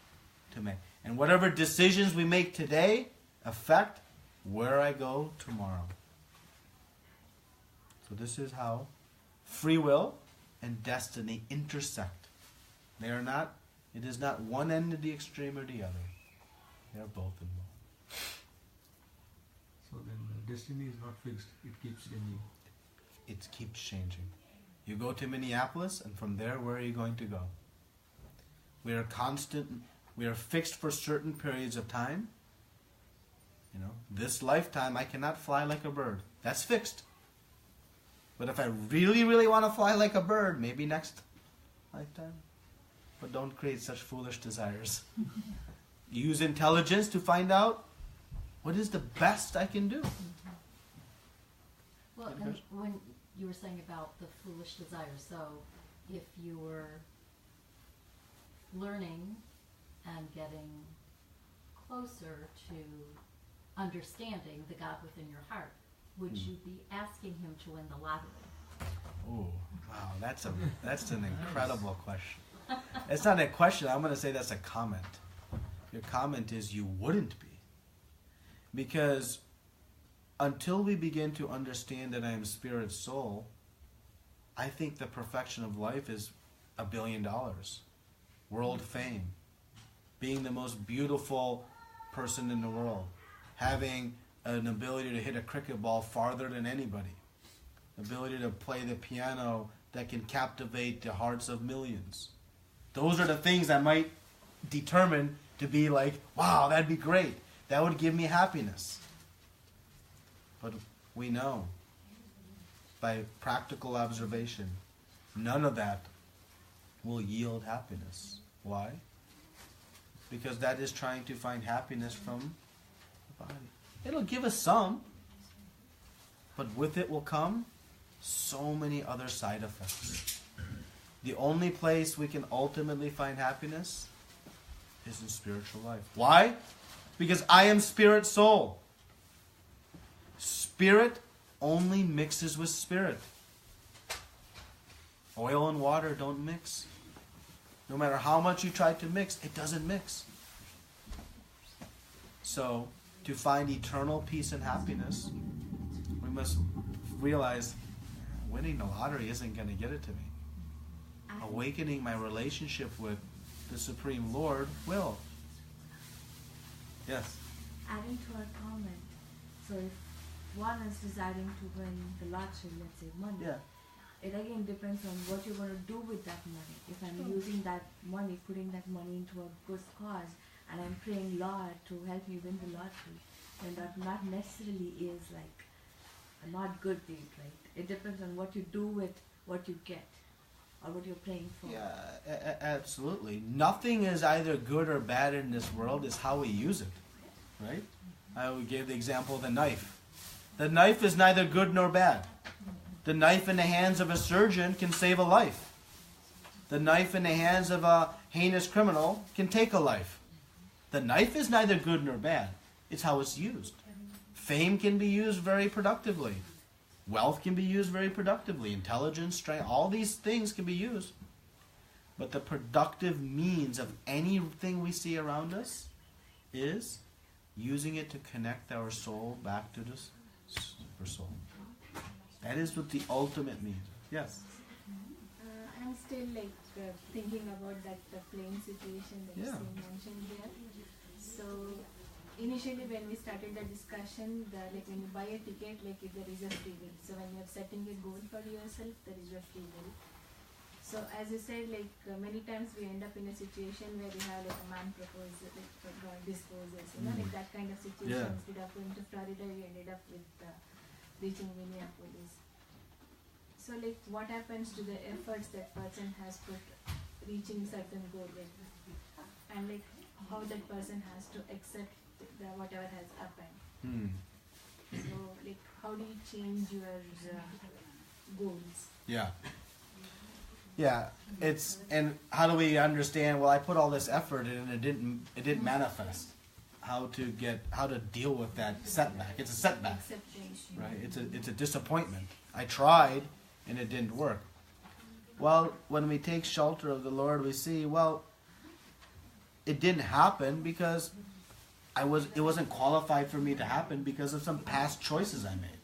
to make. And whatever decisions we make today affect where I go tomorrow. So this is how free will and destiny intersect. They are not, it is not one end of the extreme or the other. They are both involved. So then destiny is not fixed, it keeps changing. It keeps changing. You go to Minneapolis, and from there, where are you going to go? We are fixed for certain periods of time. You know, this lifetime I cannot fly like a bird. That's fixed. But if I really, really want to fly like a bird, maybe next lifetime. But don't create such foolish desires. Use intelligence to find out what is the best I can do. Well, and when you were saying about the foolish desires, so if you were learning and getting closer to understanding the God within your heart, would you be asking him to win the lottery? Oh, wow, that's an incredible question. It's not a question, I'm going to say that's a comment. Your comment is you wouldn't be. Because until we begin to understand that I am spirit soul, I think the perfection of life is $1 billion. World fame. Being the most beautiful person in the world. Having an ability to hit a cricket ball farther than anybody. Ability to play the piano that can captivate the hearts of millions. Those are the things that might determine to be like, wow, that'd be great. That would give me happiness. But we know, by practical observation, none of that will yield happiness. Why? Because that is trying to find happiness from the body. It'll give us some, but with it will come so many other side effects. The only place we can ultimately find happiness is in spiritual life. Why? Because I am spirit soul. Spirit only mixes with spirit. Oil and water don't mix. No matter how much you try to mix, it doesn't mix. So, to find eternal peace and happiness, we must realize winning the lottery isn't going to get it to me. Awakening my relationship with the Supreme Lord will. Yes? Adding to our comment, so if one is deciding to win the lottery, let's say money, it again depends on what you're going to do with that money. If I'm using that money, putting that money into a good cause, and I'm praying Lord to help me win the lottery, then that not necessarily is like a not good deed, right? It depends on what you do with what you get, or what you're praying for. Yeah, absolutely. Nothing is either good or bad in this world, it's how we use it, right? I would give the example of the knife. The knife is neither good nor bad. The knife in the hands of a surgeon can save a life. The knife in the hands of a heinous criminal can take a life. The knife is neither good nor bad. It's how it's used. Fame can be used very productively. Wealth can be used very productively. Intelligence, strength, all these things can be used. But the productive means of anything we see around us is using it to connect our soul back to the super soul. That is what the ultimate means. Yes? I'm still thinking about that the plane situation that you mentioned here. So initially when we started the discussion, when you buy a ticket, there is a free will. So when you're setting a goal for yourself, there is a free will. So as you said, like many times we end up in a situation where we have like a man proposes, like God disposes, like that kind of situation. Yeah. Instead of going to Florida, we ended up with reaching Minneapolis. So like what happens to the efforts that person has put reaching certain goal, like, and like how that person has to accept whatever has happened. So like how do you change your goals? Yeah. Yeah, and how do we understand? Well, I put all this effort in, and it didn't manifest. How to deal with that setback? It's a setback, Acceptance. right? It's a disappointment. I tried, and it didn't work. Well, when we take shelter of the Lord, we see, well, it didn't happen because it wasn't qualified for me to happen because of some past choices I made.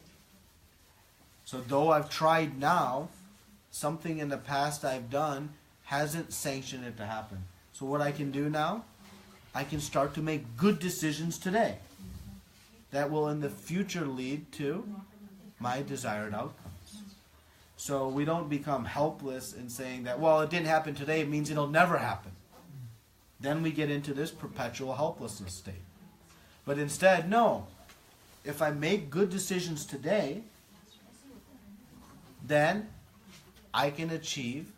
So though I've tried now, something in the past I've done hasn't sanctioned it to happen. So what I can do now, I can start to make good decisions today that will in the future lead to my desired outcomes. So we don't become helpless in saying that, well, it didn't happen today, it means it'll never happen. Then we get into this perpetual helplessness state. But instead, no. If I make good decisions today, then I can achieve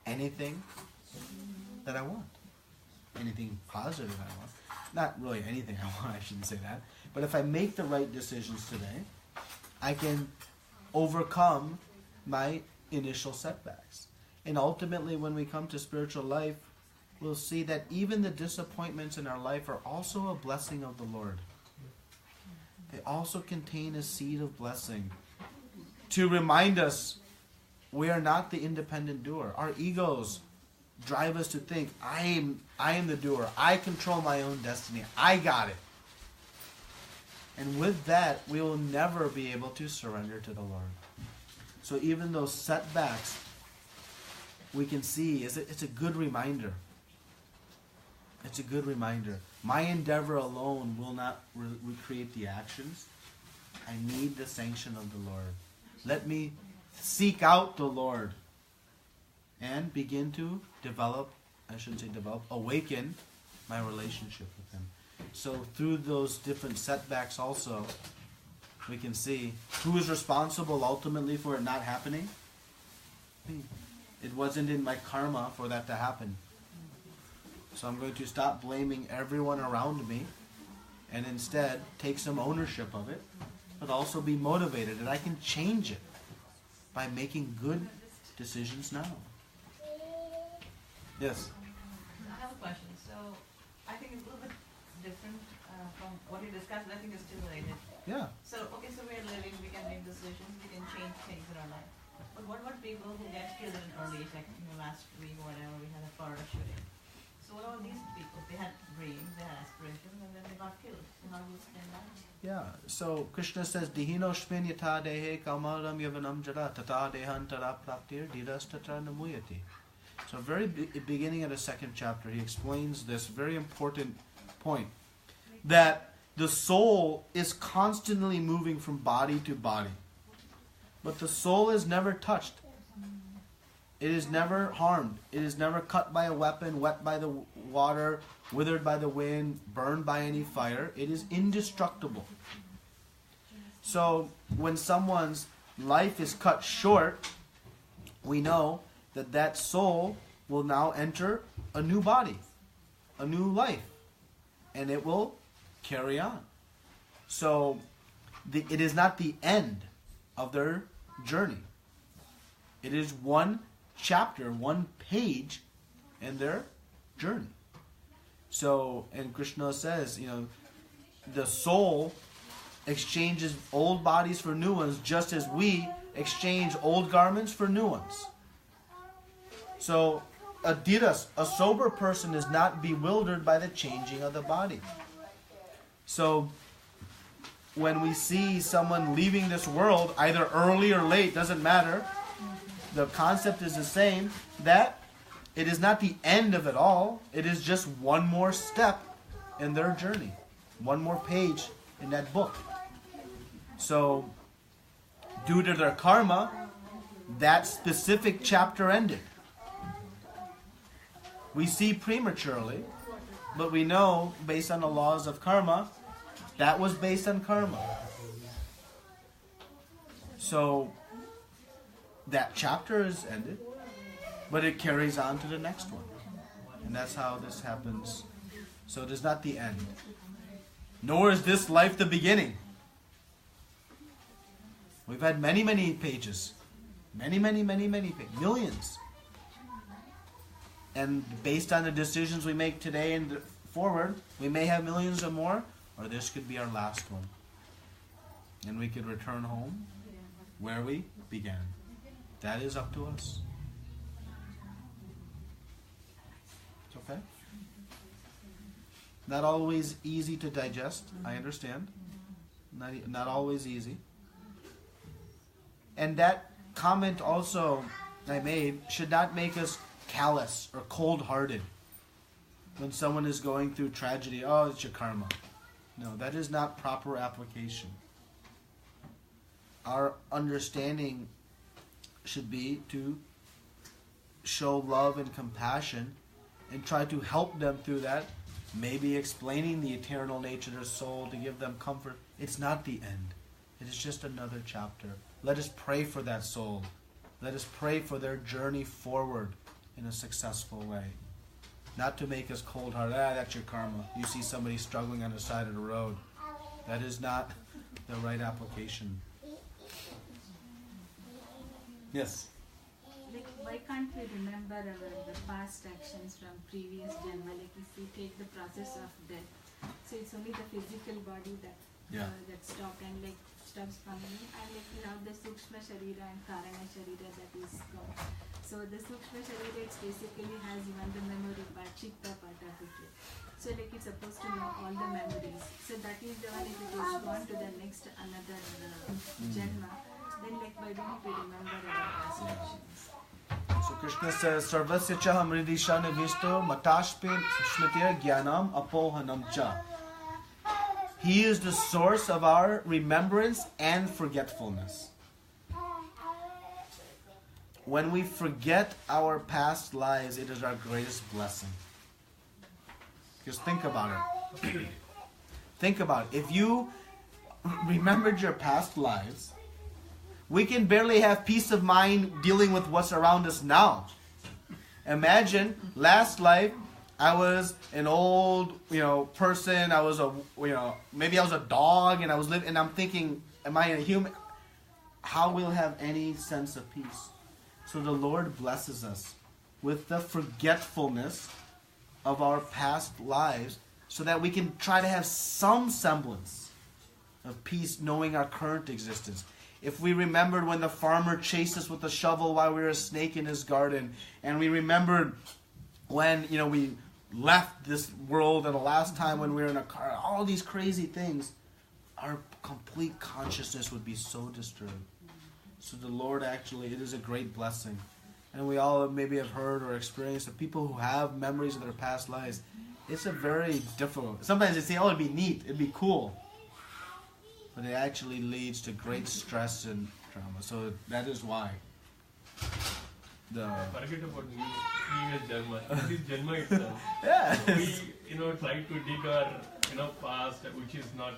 anything that I want. Anything positive I want. Not really anything I want, I shouldn't say that. But if I make the right decisions today, I can overcome my initial setbacks. And ultimately, when we come to spiritual life, we'll see that even the disappointments in our life are also a blessing of the Lord. They also contain a seed of blessing to remind us we are not the independent doer. Our egos drive us to think, I am the doer. I control my own destiny. I got it. And with that, we will never be able to surrender to the Lord. So even those setbacks, we can see, it's a good reminder. It's a good reminder. My endeavor alone will not recreate the actions. I need the sanction of the Lord. Let me seek out the Lord and begin to awaken my relationship with Him. So through those different setbacks also, we can see who is responsible ultimately for it not happening. It wasn't in my karma for that to happen. So I'm going to stop blaming everyone around me and instead take some ownership of it, but also be motivated. And I can change it by making good decisions now. Yes? I have a question. So I think it's a little bit different from what you discussed, but I think it's still related. Yeah. So we're living, we can make decisions, we can change things in our life. But what about people who get killed at an early age, like last week or whatever, we had a Florida shooting. So what about these people? They had dreams, they had aspirations, and then they got killed. So how do you explain that? Yeah. So Krishna says, Dihino shmin yatha dehe kamaram yavanam jara tata dehantara praptir diras tatra namuyati. So very beginning of the second chapter, he explains this very important point. That the soul is constantly moving from body to body. But the soul is never touched. It is never harmed. It is never cut by a weapon, wet by the water, withered by the wind, burned by any fire. It is indestructible. So when someone's life is cut short, we know that that soul will now enter a new body, a new life, and it will carry on. So it is not the end of their journey. It is one chapter, one page in their journey. So, and Krishna says, the soul exchanges old bodies for new ones, just as we exchange old garments for new ones. So, a sober person is not bewildered by the changing of the body. So, when we see someone leaving this world, either early or late, doesn't matter, the concept is the same, that it is not the end of it all. It is just one more step in their journey. One more page in that book. So, due to their karma, that specific chapter ended. We see prematurely, but we know based on the laws of karma, that was based on karma. So that chapter is ended, but it carries on to the next one. And that's how this happens. So it is not the end. Nor is this life the beginning. We've had many, many pages. Many pages. Millions. And based on the decisions we make today and forward, we may have millions or more, or this could be our last one. And we could return home where we began. That is up to us. It's okay? Not always easy to digest, I understand. Not always easy. And that comment also I made should not make us callous or cold-hearted when someone is going through tragedy. Oh, it's your karma. No, that is not proper application. Our understanding should be to show love and compassion and try to help them through that, maybe explaining the eternal nature of their soul to give them comfort. It's not the end. It is just another chapter. Let us pray for that soul. Let us pray for their journey forward in a successful way. Not to make us cold-hearted. That's your karma. You see somebody struggling on the side of the road. That is not the right application. Yes? Like, why can't we remember the past actions from previous janma? Like if we take the process of death, so it's only the physical body that stops coming, and like we have the sukshma sharira and karana sharira that is gone. So the sukshma sharira basically has even the memory part, chitta part of it. So like it's supposed to know all the memories. So that is the one, if it is gone to the next another janma, then like why don't we remember our past actions? So Krishna says, Sarvasya cha hamridisha nivishto matashpe smritir jnanam apohanam cha. He is the source of our remembrance and forgetfulness. When we forget our past lives, it is our greatest blessing. Just think about it. Think about it. If you remembered your past lives, we can barely have peace of mind dealing with what's around us now. Imagine, last life, I was an old, person. I was maybe I was a dog, and I was living. And I'm thinking, am I a human? How will have any sense of peace? So the Lord blesses us with the forgetfulness of our past lives, so that we can try to have some semblance of peace, knowing our current existence. If we remembered when the farmer chased us with a shovel while we were a snake in his garden, and we remembered when we left this world and the last time when we were in a car, all these crazy things, our complete consciousness would be so disturbed. So the Lord actually, it is a great blessing. And we all maybe have heard or experienced that people who have memories of their past lives, it's a very difficult. Sometimes they say, oh, it'd be neat, it'd be cool. But it actually leads to great stress and trauma. So that is why. Forget about previous janma. This janma itself. Yeah. We try to dig our past, which is not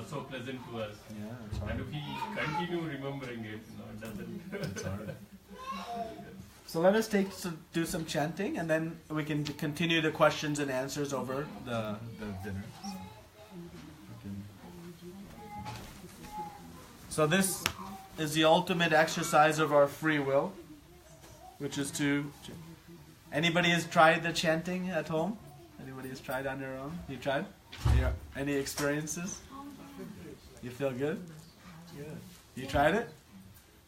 so pleasant to us. Yeah. And if we continue remembering it, it doesn't. It's hard. So let us do some chanting, and then we can continue the questions and answers over the dinner. So this is the ultimate exercise of our free will, which is to... Anybody has tried the chanting at home? Anybody has tried on their own? You tried? Yeah. Any experiences? You feel good? Good. You tried it?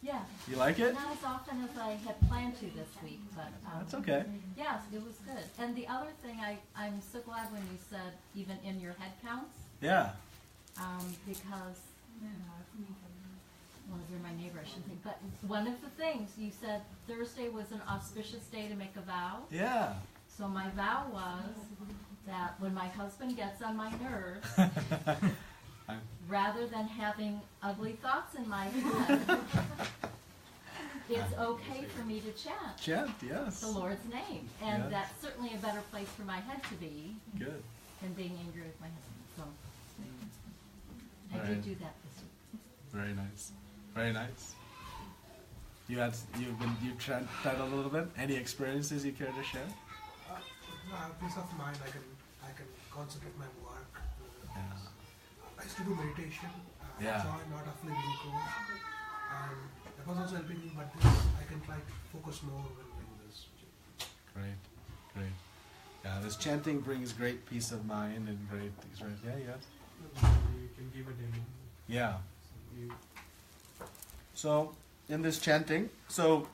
Yeah. You like it? Not as often as I had planned to this week, but... That's okay. Yes, it was good. And the other thing, I'm so glad when you said even in your head counts. Yeah. Because... Well, you're my neighbor, I shouldn't think. But one of the things, you said Thursday was an auspicious day to make a vow. Yeah. So my vow was that when my husband gets on my nerves, rather than having ugly thoughts in my head, it's okay for me to chant. Chant, yes. The Lord's name. And Yes. that's certainly a better place for my head to be Good. than being angry with my husband. So I Right. did do that this week. Very nice. Very nice. You've tried a little bit. Any experiences you care to share? Peace of mind. I can concentrate my work. I used to do meditation. Yeah. Joined a lot of living course. That was also helping me. But this, I can try to focus more when doing this. Great. Great. Yeah, this chanting brings great peace of mind and great things, right? Yeah, yes. You can give a demo. Yeah. You, So, in this chanting, so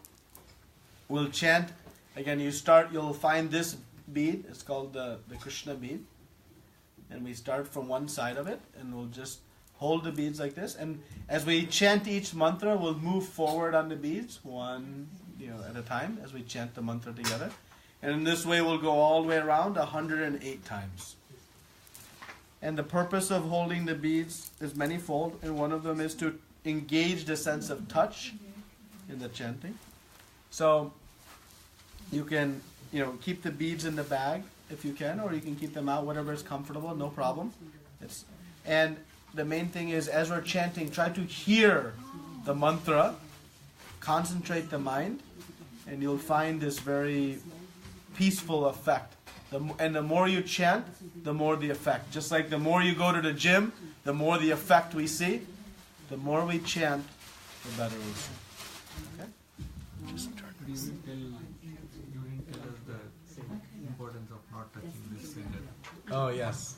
we'll chant, again, you'll find this bead, it's called the Krishna bead, and we start from one side of it, and we'll just hold the beads like this, and as we chant each mantra, we'll move forward on the beads, one, at a time, as we chant the mantra together, and in this way we'll go all the way around 108 times. And the purpose of holding the beads is manifold, and one of them is to engage the sense of touch in the chanting. So you can, keep the beads in the bag if you can, or you can keep them out, whatever is comfortable, no problem. And the main thing is, as we're chanting, try to hear the mantra, concentrate the mind, and you'll find this very peaceful effect. And the more you chant, the more the effect. Just like the more you go to the gym, the more the effect we see. The more we chant, the better we see. Okay? you didn't tell us the importance of not touching this finger. Oh, yes.